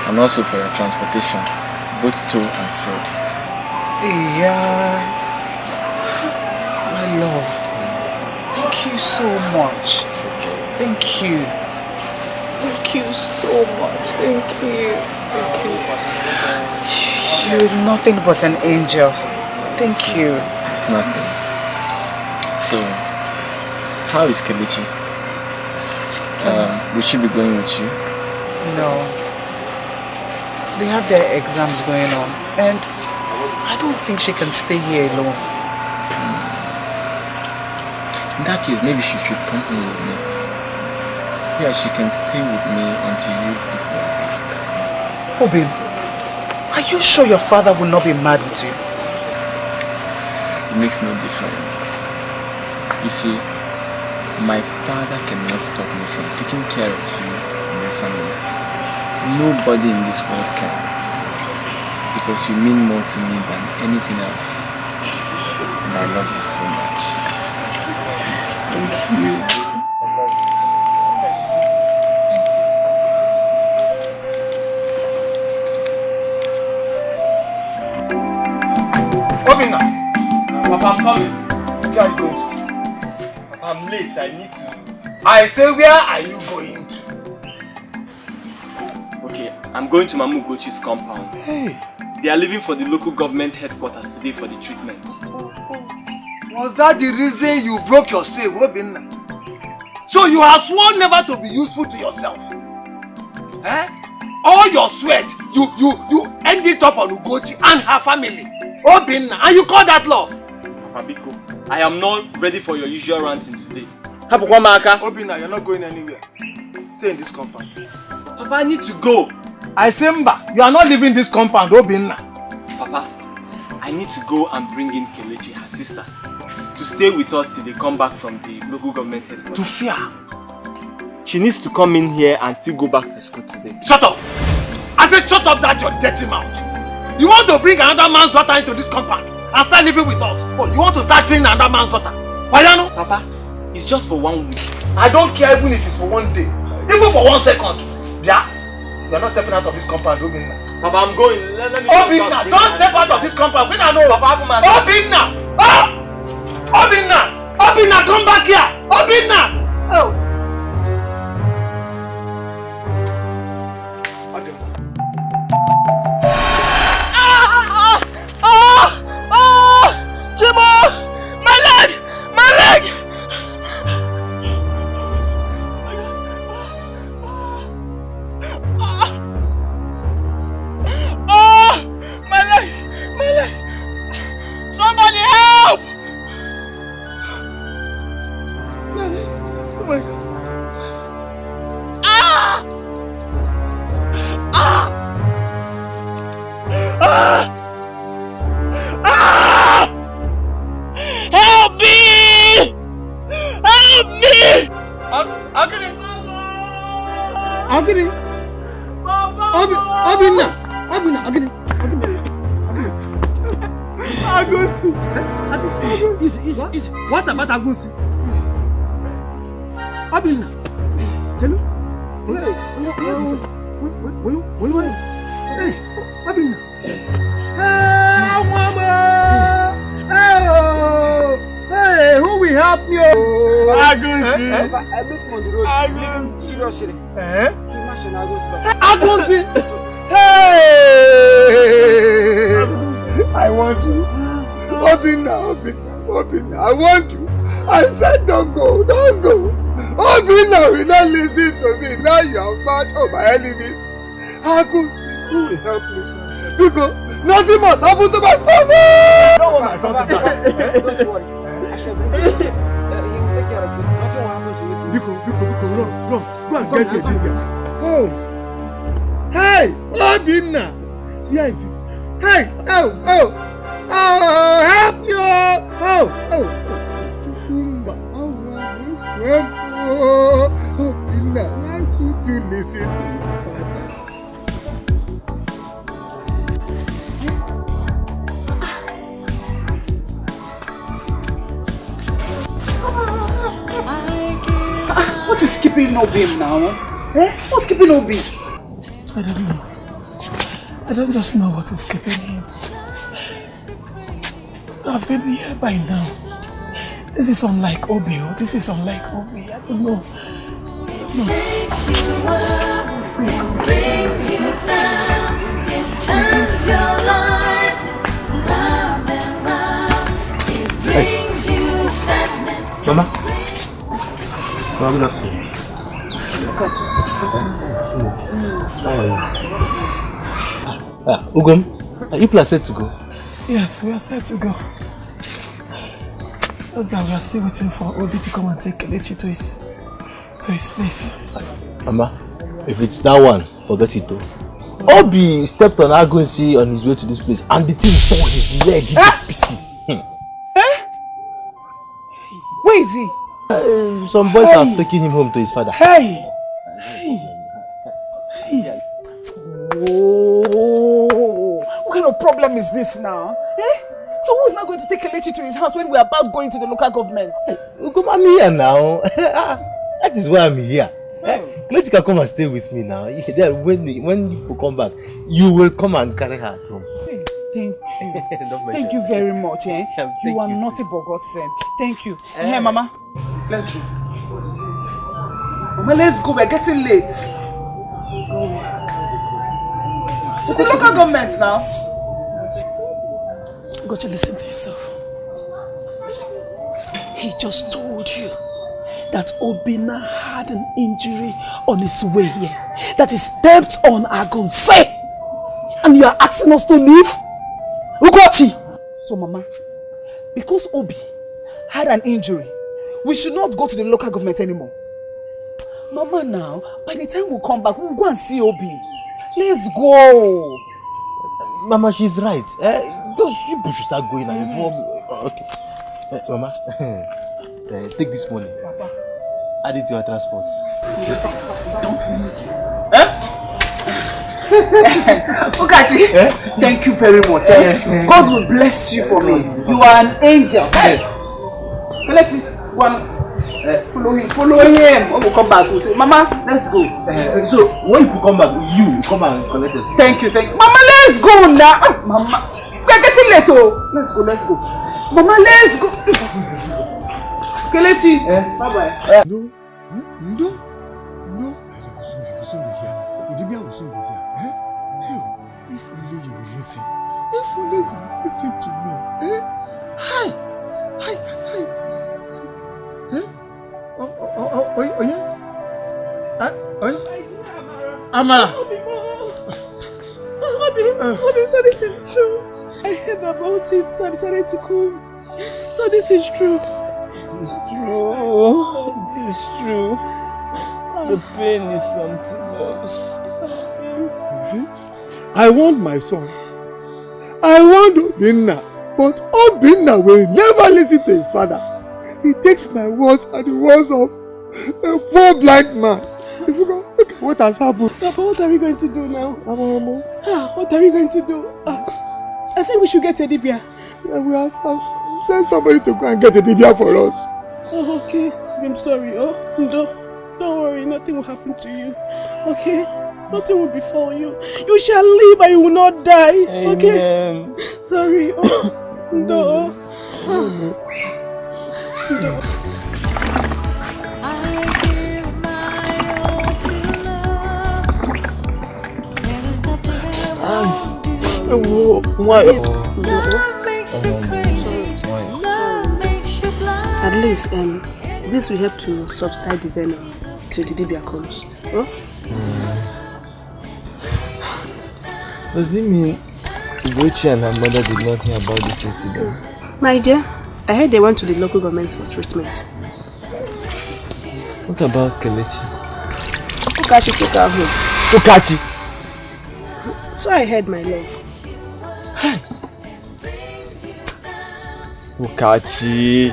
And also for your transportation, both to and fro. Yeah. My love, thank you so much. Thank you. Thank you so much. Thank you. Thank you. You're nothing but an angel. Thank you. It's nothing. So, how is Kelechi? Will she be going with you? No. They have their exams going on and I don't think she can stay here alone. In that case, maybe she should come in with me. Yeah, she can stay with me until you people are back. Obim, are you sure your father will not be mad with you? It makes no difference. You see, my father cannot stop me from taking care of you and your family. Nobody in this world can. Because you mean more to me than anything else. And I love you so much. Thank you. Obinna! Papa, I'm coming. Where are you going to? I'm late, I need to. I say, where are you going to? Okay, I'm going to Mamu Ugochi's compound. Hey! They are leaving for the local government headquarters today for the treatment. Was that the reason you broke your save, Obinna? So you have sworn never to be useful to yourself? Eh? All your sweat, you end it up on Ugochi and her family. Obinna, and you call that love? Papa Biko, I am not ready for your usual ranting today. Obinna, you're not going anywhere. Stay in this compound. Papa, I need to go. I say, Mba, you are not leaving this compound, Obinna. Papa, I need to go and bring in Kelechi, her sister, to stay with us till they come back from the local government headquarters. To fear. She needs to come in here and still go back to school today. Shut up! I said shut up, that your dirty mouth. You want to bring another man's daughter into this compound and start living with us? Oh, you want to start training another man's daughter? Wayano? Papa, it's just for 1 week. I don't care even if it's for 1 day. Even for 1 second. Yeah? You are not stepping out of this compound, Obinna. Papa, I'm going. Let me Obinna, don't step out of this compound. When I know. Papa, Obinna! Oh! Obinna! Obinna, come back here! Obinna! Oh! What about Agunsi? Obinna, tell me. Hey, Obinna. Hey, mama. Hey, who will help you? Agunsi. I met him on the road. Agunsi. Seriously. Agunsi. Hey, I want you. Obinna, I want you. I said don't go. Obinna will not listen to me. Now you are part of my enemies. Agunsi, who will help me? Because nothing must happen to my son. I don't want my son to die. Don't worry. I shall bring him. He will take care of you. Nothing will happen to you. Biko, run. Go and get me here. Oh. Hey, Obinna. Where is it? Hey, oh, help me! Obinna, why could you listen to your father? What is keeping Obi now? What's keeping Obi? I don't know. I don't just know what is keeping him. I've been here by now. This is unlike Obi. I don't know. Takes you up and brings you down. It turns your life round and round. It brings you sadness. Mama. Mama, good afternoon. How are you? Ugom, are you people set to go? Yes, we are set to go. Just that we are still waiting for Obi to come and take Kelechi to his place. Mama, if it's that one, forget it though. Obi stepped on Agunsi on his way to this place and the thing tore his leg into pieces. Where is he? Some boys have taken him home to his father. Hey! is this now? Eh? So who is not going to take Kelechi to his house when we are about going to the local government? I'm here now. That is why I'm here. Kelechi can come and stay with me now. Then when you come back, you will come and carry her at home. Thank you. Thank you very much. Eh? You are naughty but God sent. Thank you. Here, Mama. Let's go. Mama, let's go. We're getting late. To the local government now. Go to listen to yourself. He just told you that Obinna had an injury on his way here. That he stepped on Agonse. And you are asking us to leave? Ugochi! So Mama, because Obi had an injury, we should not go to the local government anymore. Mama, now, by the time we come back, we'll go and see Obi. Let's go. Mama, she's right. Those people should start going now before. Okay. Mama, take this money. Papa. Add it to your transport. Don't need it. Ugachi, thank you very much. God will bless you for me. You are an angel. Let it one. Follow him. When we come back, we'll say, Mama, let's go. So when you come back, you come and collect us. Thank you. Mama, let's go now. Mama, we're getting late. Let's go. Mama, let's go. Kelechi, bye-bye. No. If only you will listen. If only you will listen to me. Hi. Amara. Obi, so this is true. I heard about it, so I decided to come. So this is true. It is true. The pain is something else. See? I want my son. I want Obinna. But Obinna will never listen to his father. He takes my words and the words of a poor blind man. If you go, look at what has happened. Papa, what are we going to do now? What are we going to do? I think we should get a Dibia. Yeah, we have sent somebody to go and get a Dibia for us. Oh, okay. I'm sorry. Don't worry. Nothing will happen to you. Okay? Nothing will befall you. You shall live and you will not die. Amen. Okay? Sorry. No. At least, this will help to subside the venom till the Dibia comes. Oh? Does it mean Ugochi and her mother did not hear about this incident? My dear, I heard they went to the local government for treatment. What about Kelechi? Ukachi took her home. Ukachi! So I heard, my love. Ukachi!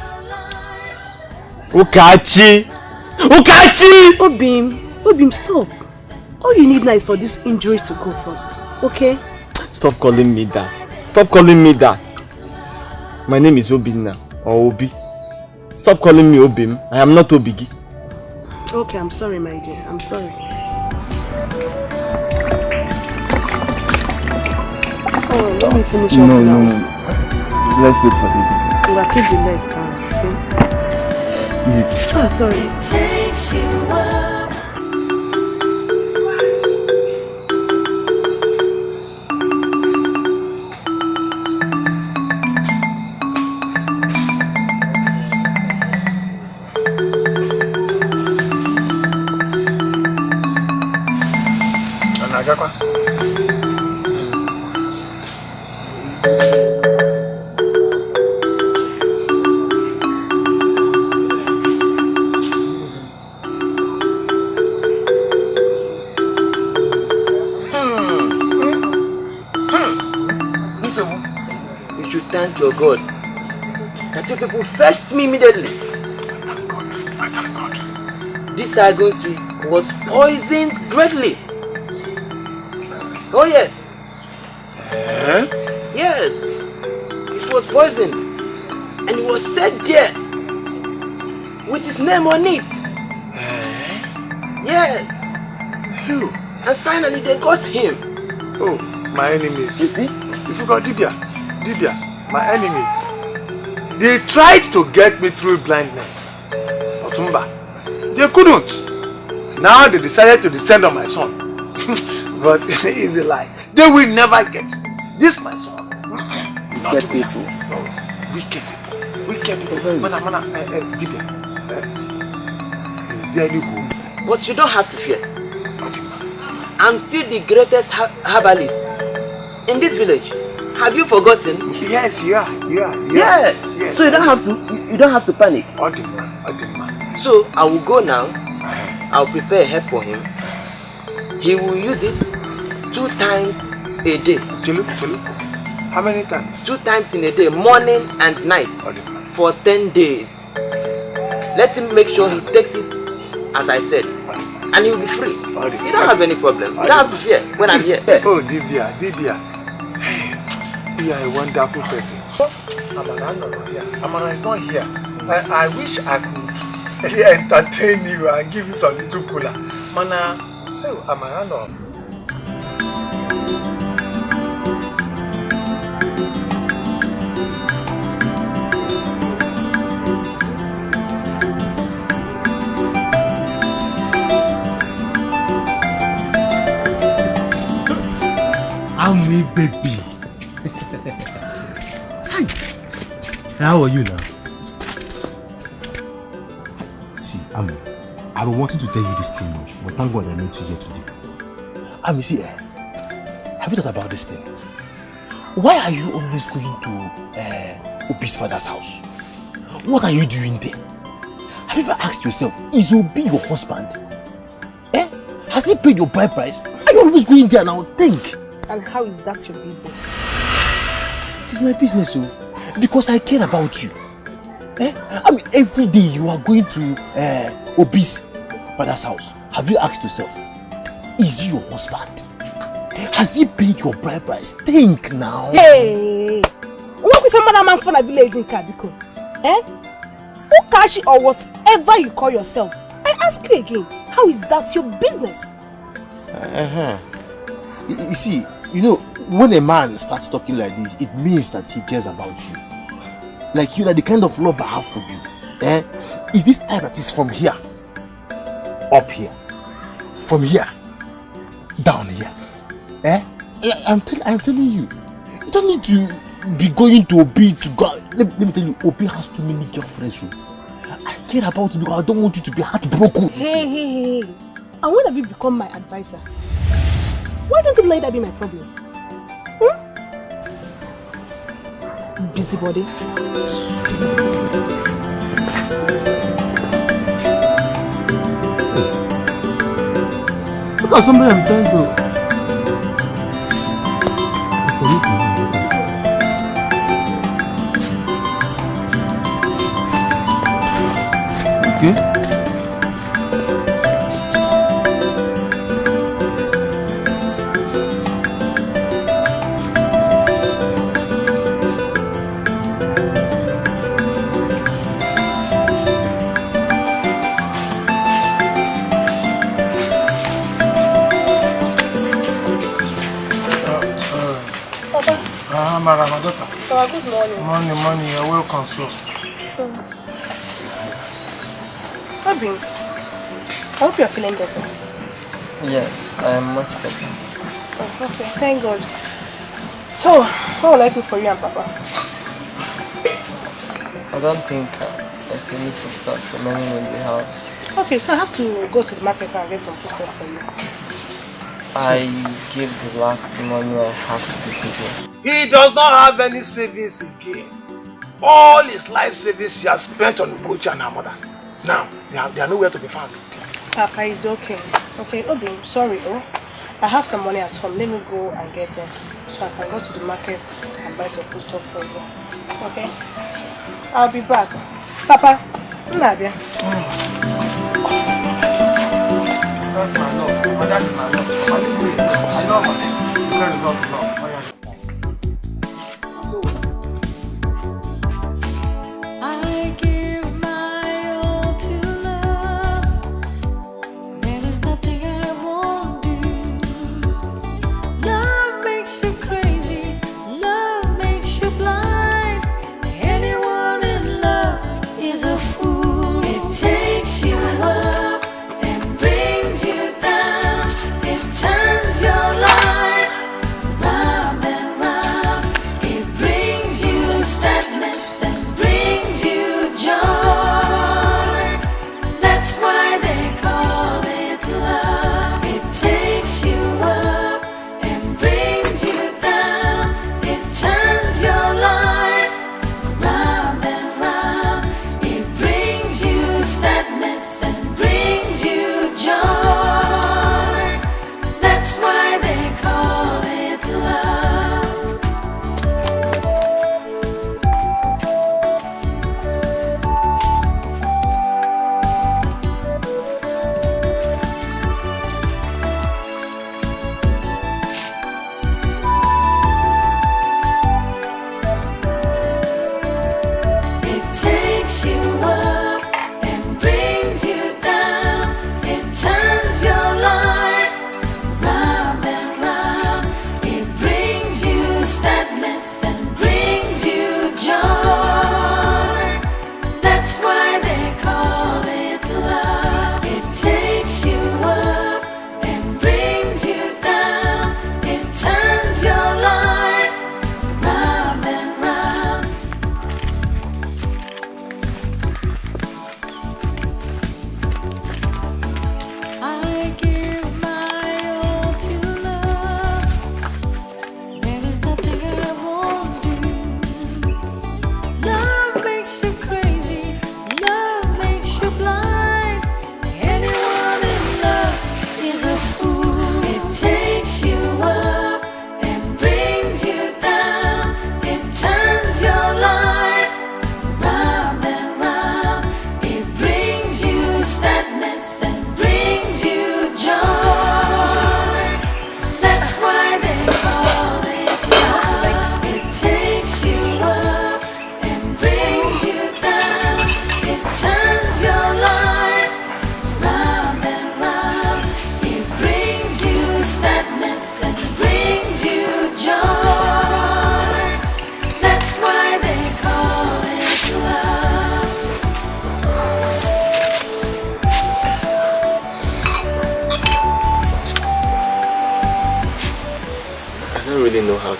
Obim, stop. All you need now is for this injury to go first, okay? Stop calling me that. My name is Obinna, or Obi. Stop calling me Obim. I am not Obigi. Okay, I'm sorry, my dear. I'm sorry. Oh, let me finish up now. No. Let's wait for this. We'll keep the leg down, okay? Oh, sorry. It takes you up. Your God, that you people fetched me immediately. I thank God. This Agonsi was poisoned greatly. Oh yes. Yes, it was poisoned. And it was set there with his name on it. Yes. You. And finally they got him. Oh, my enemies. You see? If you got Dibia, my enemies. They tried to get me through blindness. Otumba. They couldn't. Now they decided to descend on my son. But it's a lie. They will never get me. This my son. Not Wicked people. No, wicked people. Wicked people. Mana, Dibia. Is there any hope? But you don't have to fear. I'm still the greatest herbalist in this village. Have you forgotten? Yes, you are. Yes. So you don't have to panic. Odima. So I will go now. I'll prepare a herb for him. He will use it 2 times a day. Chulu. How many times? 2 times in a day, morning and night, for 10 days. Let him make sure he takes it as I said, and he will be free. You don't have any problem. You don't have to fear when I'm here. Oh, Dibia. You are a wonderful person. Amana is not here. I wish I could entertain you and give you some little cooler. Mana, Amana no. Ami baby. Hi. How are you now? See, Ami, I've been wanting to tell you this thing, but thank God I met you here today. Ami, see, have you thought about this thing? Why are you always going to Obi's father's house? What are you doing there? Have you ever asked yourself, is Obi your husband? Has he paid your bride price? Are you always going there now? Think. And how is that your business? It is my business, because I care about you. I mean, every day you are going to Obi's father's house. Have you asked yourself, is he your husband? Has he paid your bride price? Think now. Hey! What if a man from a village in Kabiko? Ukashi or whatever you call yourself? I ask you again, how is that your business? You see, when a man starts talking like this, it means that he cares about you. Like the kind of love I have for you. Is this type that is from here, up here, from here, down here? I'm telling you, you don't need to be going to Obi to go. Let me tell you, Obi has too many girlfriends. I care about you because I don't want you to be heartbroken. Hey. And when have you become my advisor? Why don't you let that be my problem? Busybody. Look at somebody I'm trying to. Okay. My daughter. Good morning. Morning, you're welcome, so. Robin, I hope you're feeling better. Yes, I am much better. Oh, okay, thank God. So, what will I do for you and Papa? I don't think there's a need to start remaining in the house. Okay, so I have to go to the market and get some food stuff for you. I gave the last money I have to the people. He does not have any savings again. All his life savings he has spent on Ugochi and her mother. Now, they are nowhere to be found. Papa is okay. Okay, Obi, sorry, I have some money at home. Let me go and get them. So I can go to the market and buy some food stuff for you. Okay? I'll be back. Papa, Nadia. That's my love. That's my love. I love her. Because of love.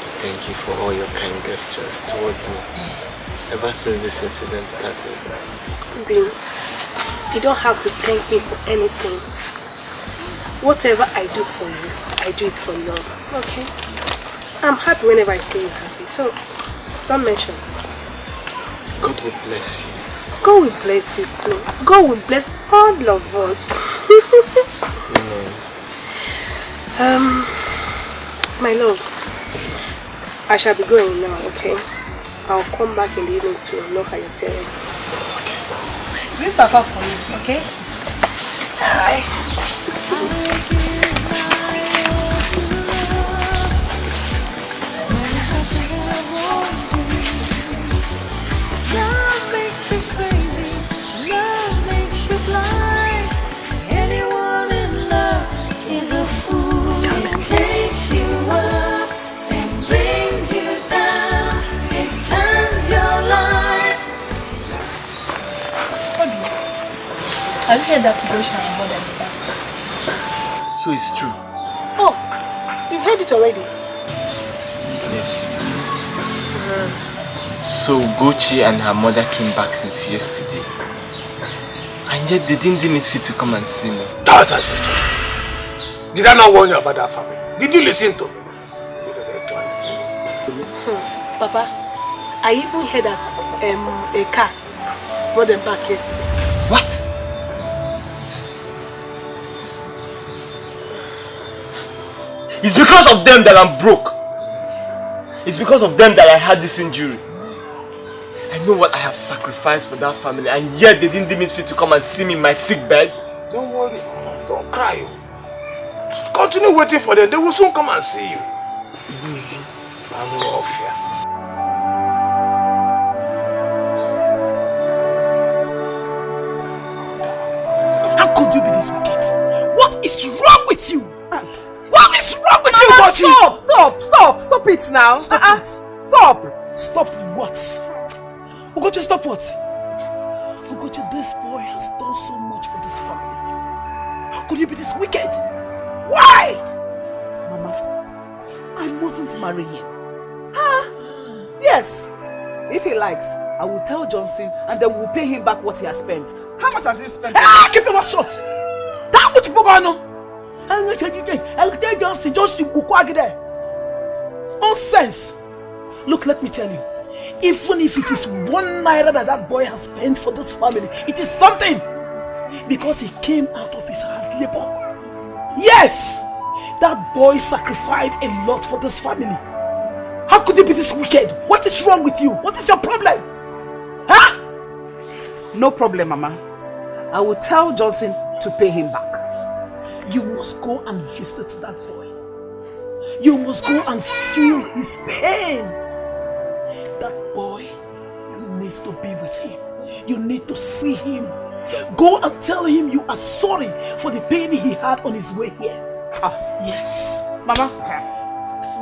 to thank you for all your kind gestures towards me ever since this incident started. Bean, you don't have to thank me for anything. Whatever I do for you, I do it for love, okay? I'm happy whenever I see you happy, so don't mention it. God will bless you. God will bless you too. God will bless all of us. My love, I shall be going now, okay? I'll come back in the evening to know how you're feeling. Okay. Bring Papa for me, okay? Alright. Love makes you crazy, love makes you blind. Anyone in love is a fool. It takes you up and brings you down. It turns your life. Have you heard that Tugoshi has more than that? So it's true? Oh, you've heard it already? Yes. So Gochi and her mother came back since yesterday. And yet they didn't deem it fit to come and see me. That's a joke. Did I not warn you about that family? Did you listen to me? Papa, I even heard that a car brought them back yesterday. What? It's because of them that I'm broke. It's because of them that I had this injury. I know what I have sacrificed for that family, and yet they didn't deem it fit to come and see me in my sick bed. Don't worry. Don't cry. Just continue waiting for them. They will soon come and see you. I'm no fear. How could you be this wicked? What is wrong with you? What is wrong with you, Gochi? Stop it now. Stop it. Stop. Stop what? Ugochi, stop what? Ugochi, this boy has done so much for this family. How could you be this wicked? Why? Mama, I mustn't marry him. Huh? Yes. If he likes, I will tell Johnson and then we'll pay him back what he has spent. How much has he spent? Keep your mouth shut. That much for Gano. I'll tell Johnson will quag there. Nonsense. Look, let me tell you. Even if it is 1 naira that boy has spent for this family, it is something. Because he came out of his hard labor. Yes! That boy sacrificed a lot for this family. How could you be this wicked? What is wrong with you? What is your problem? Huh? No problem, Mama. I will tell Johnson to pay him back. You must go and visit that boy. You must go and feel his pain. That boy, you need to be with him. You need to see him. Go and tell him you are sorry for the pain he had on his way here. Yes. Mama,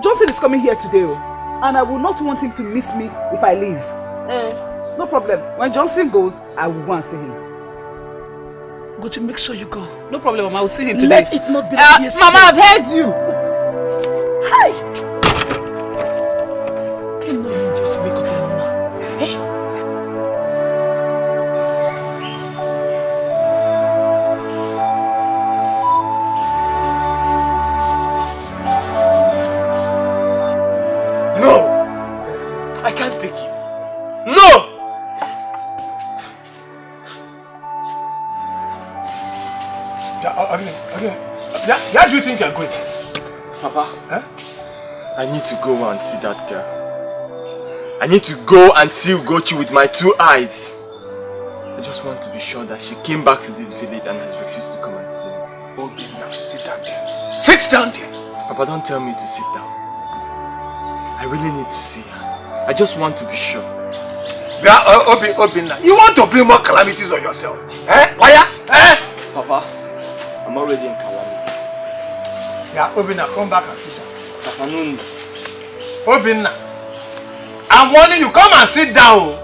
Johnson is coming here today, and I will not want him to miss me if I leave. No problem. When Johnson goes, I will go and see him. Go to make sure you go. No problem, Mama. I will see him today. Let it not be like yesterday. Mama, I've heard you. Hi. Just wake up, Mama. Hey. No! I can't take it. No! Where do you think you're going? Papa, I need to go and see that girl. I need to go and see Ugochi with my 2 eyes. I just want to be sure that she came back to this village and has refused to come and see me. Now sit down there. Sit down there. Papa, don't tell me to sit down. I really need to see her. I just want to be sure. Obinna, you want to bring more calamities on yourself? Why? Papa, I'm already in calamity. Yeah, Obinna, come back and sit down. Papa, no. Obinna, I'm warning you, come and sit down.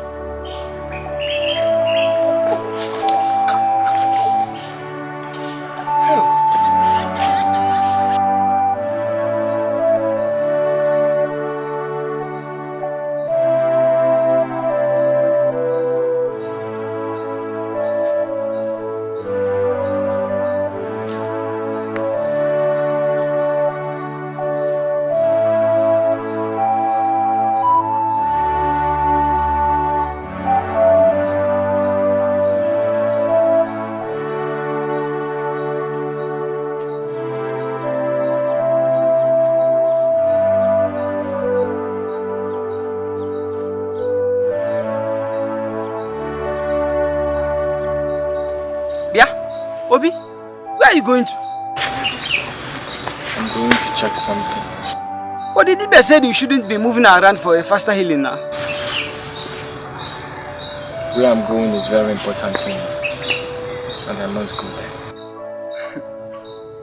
Yeah? Obi, where are you going to? I'm going to check something. But the DB said you shouldn't be moving around for a faster healing now. Where I'm going is very important to me. And I must go there.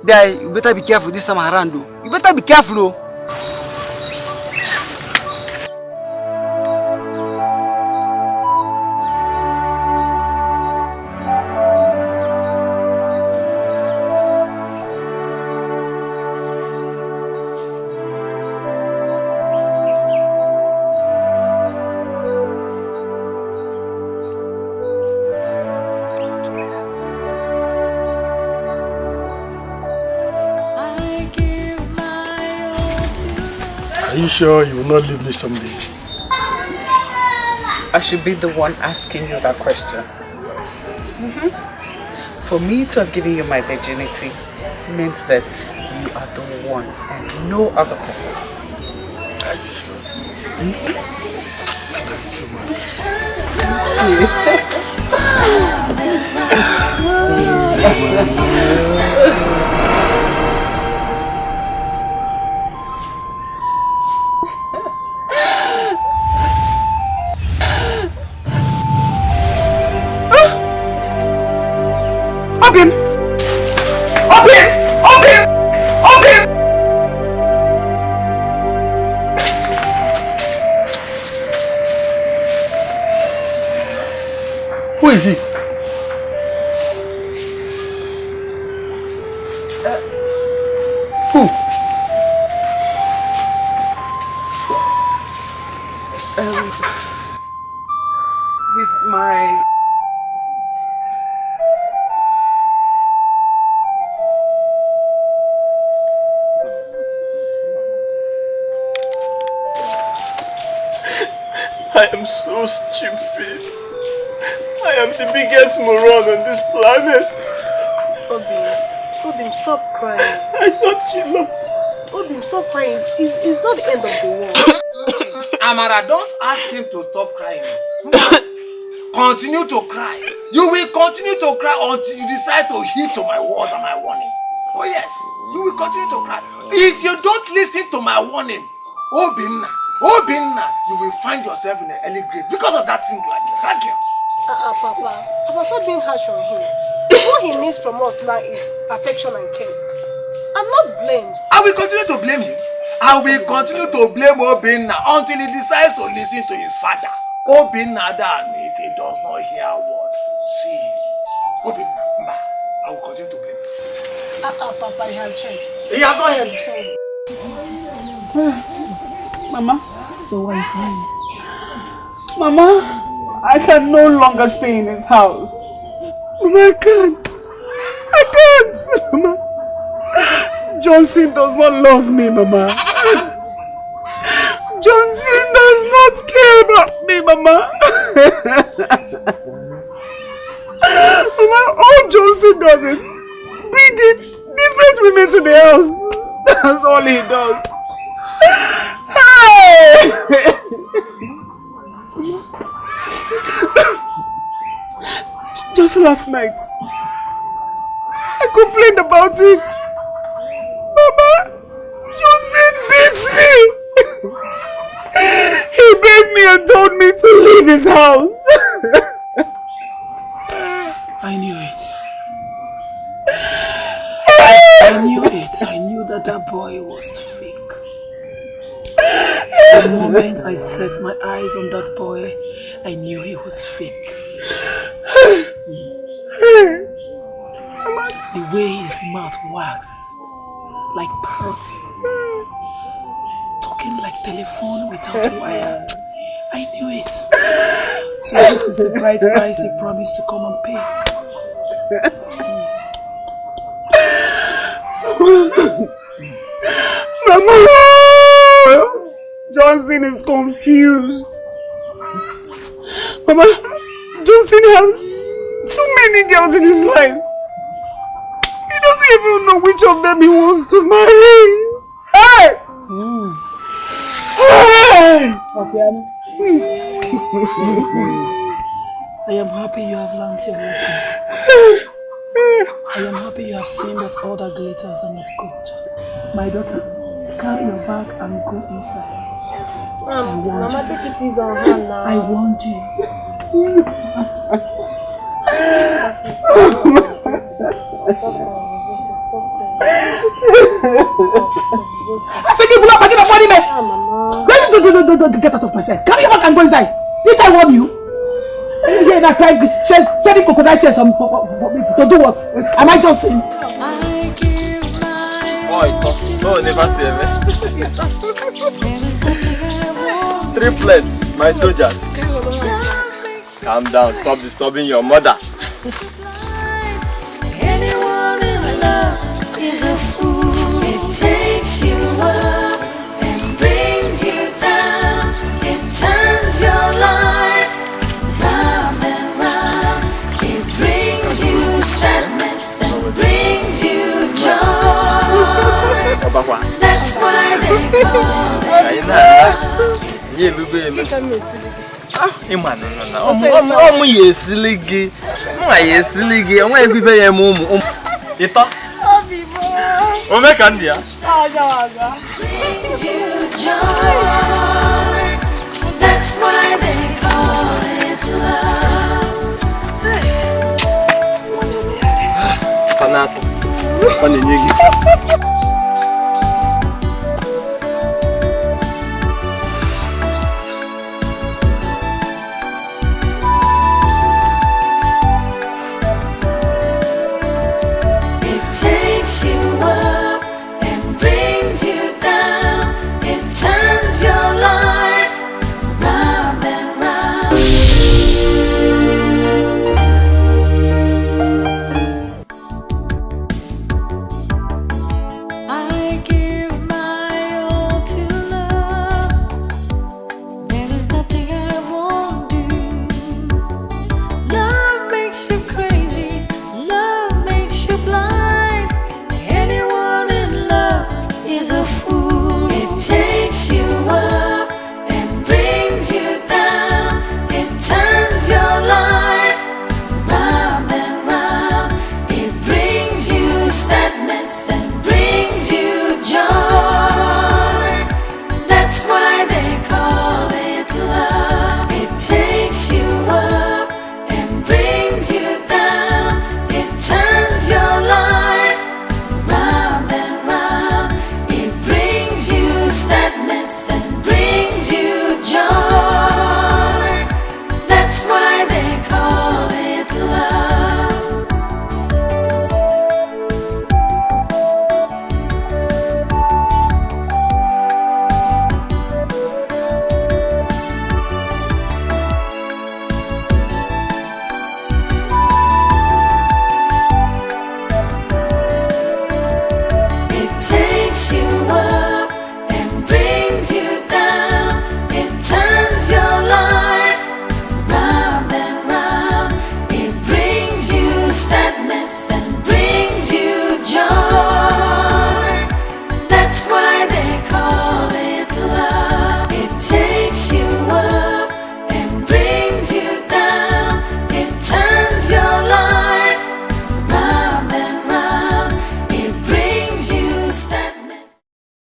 There, you better be careful this time around though. You better be careful though. Are you sure you will not leave me someday? I should be the one asking you that question. For me to have given you my virginity meant that you are the one and no other person. Are you sure? I love you so Open! Open! Open! Open! Who is he? Who? He's my... I am so stupid. I am the biggest moron on this planet. Obim, stop crying. I thought you loved. Obim, stop crying. It's not the end of the world. Amara, don't ask him to stop crying. Continue to cry. You will continue to cry until you decide to heed to my words and my warning. Oh yes, you will continue to cry. If you don't listen to my warning, Obinna, you will find yourself in an early grave because of that thing like that girl. Papa, stop being harsh on him. What he needs from us now is affection and care. I'm not blamed. I will continue to blame him. I will continue to blame Obinna until he decides to listen to his father. Obinna dan if he does not hear a word. See him. Obinna, I will continue to blame him. Papa, he has heard. He has not heard. Mama? So why are you crying? Mama, I can no longer stay in his house. Mama, I can't. Mama. Johnson does not love me, Mama. Johnson does not care about me, Mama. Mama, all Johnson does is bring in different women to the house. That's all he does. Just last night, I complained about it. Mama, Johnson beats me. He begged me and told me to leave his house. I knew it. I knew that boy was fake. The moment I set my eyes on that boy, I knew he was fake. The way his mouth wags like parrots, talking like telephone without wire. I knew it. So this is the bride price he promised to come and pay. Mama! Johnson is confused. Mama, Johnson has too many girls in his life. He doesn't even know which of them he wants to marry. Hey! Hey! I am happy you have learned your lesson. I am happy you have seen that all that glitters are not gold. My daughter, carry your bag and go inside. Mama, take it easy on her now. I want you. I said you up again money, man. Don't get out of my sight. Carry your bag and go inside. Did I warn you? Yeah, that cry, shedding crocodile tears for me to do what? Am I just saying? Oh, never say me. Triplets, my soldiers. Calm down, stop disturbing your mother. Anyone in love is a fool. It takes you up and brings you down. It turns your life round and round. It brings you sadness and brings you joy. That's why they call it love. Brings you joy. That's why they call it love. Takes you up and brings you down. It turns your life round and round. I give my all to love. There is nothing I won't do. Love makes you crazy. Love makes you blind. Anyone in love is a fool. It takes you up and brings you down. It turns your life round and round. It brings you sadness and brings you joy. That's why they call it love. It takes you up and brings you down. It turns your life round and round. It brings you sadness and brings you joy. That's why they call it love. It takes you up and brings you down. It turns your life round and round. It brings you sadness.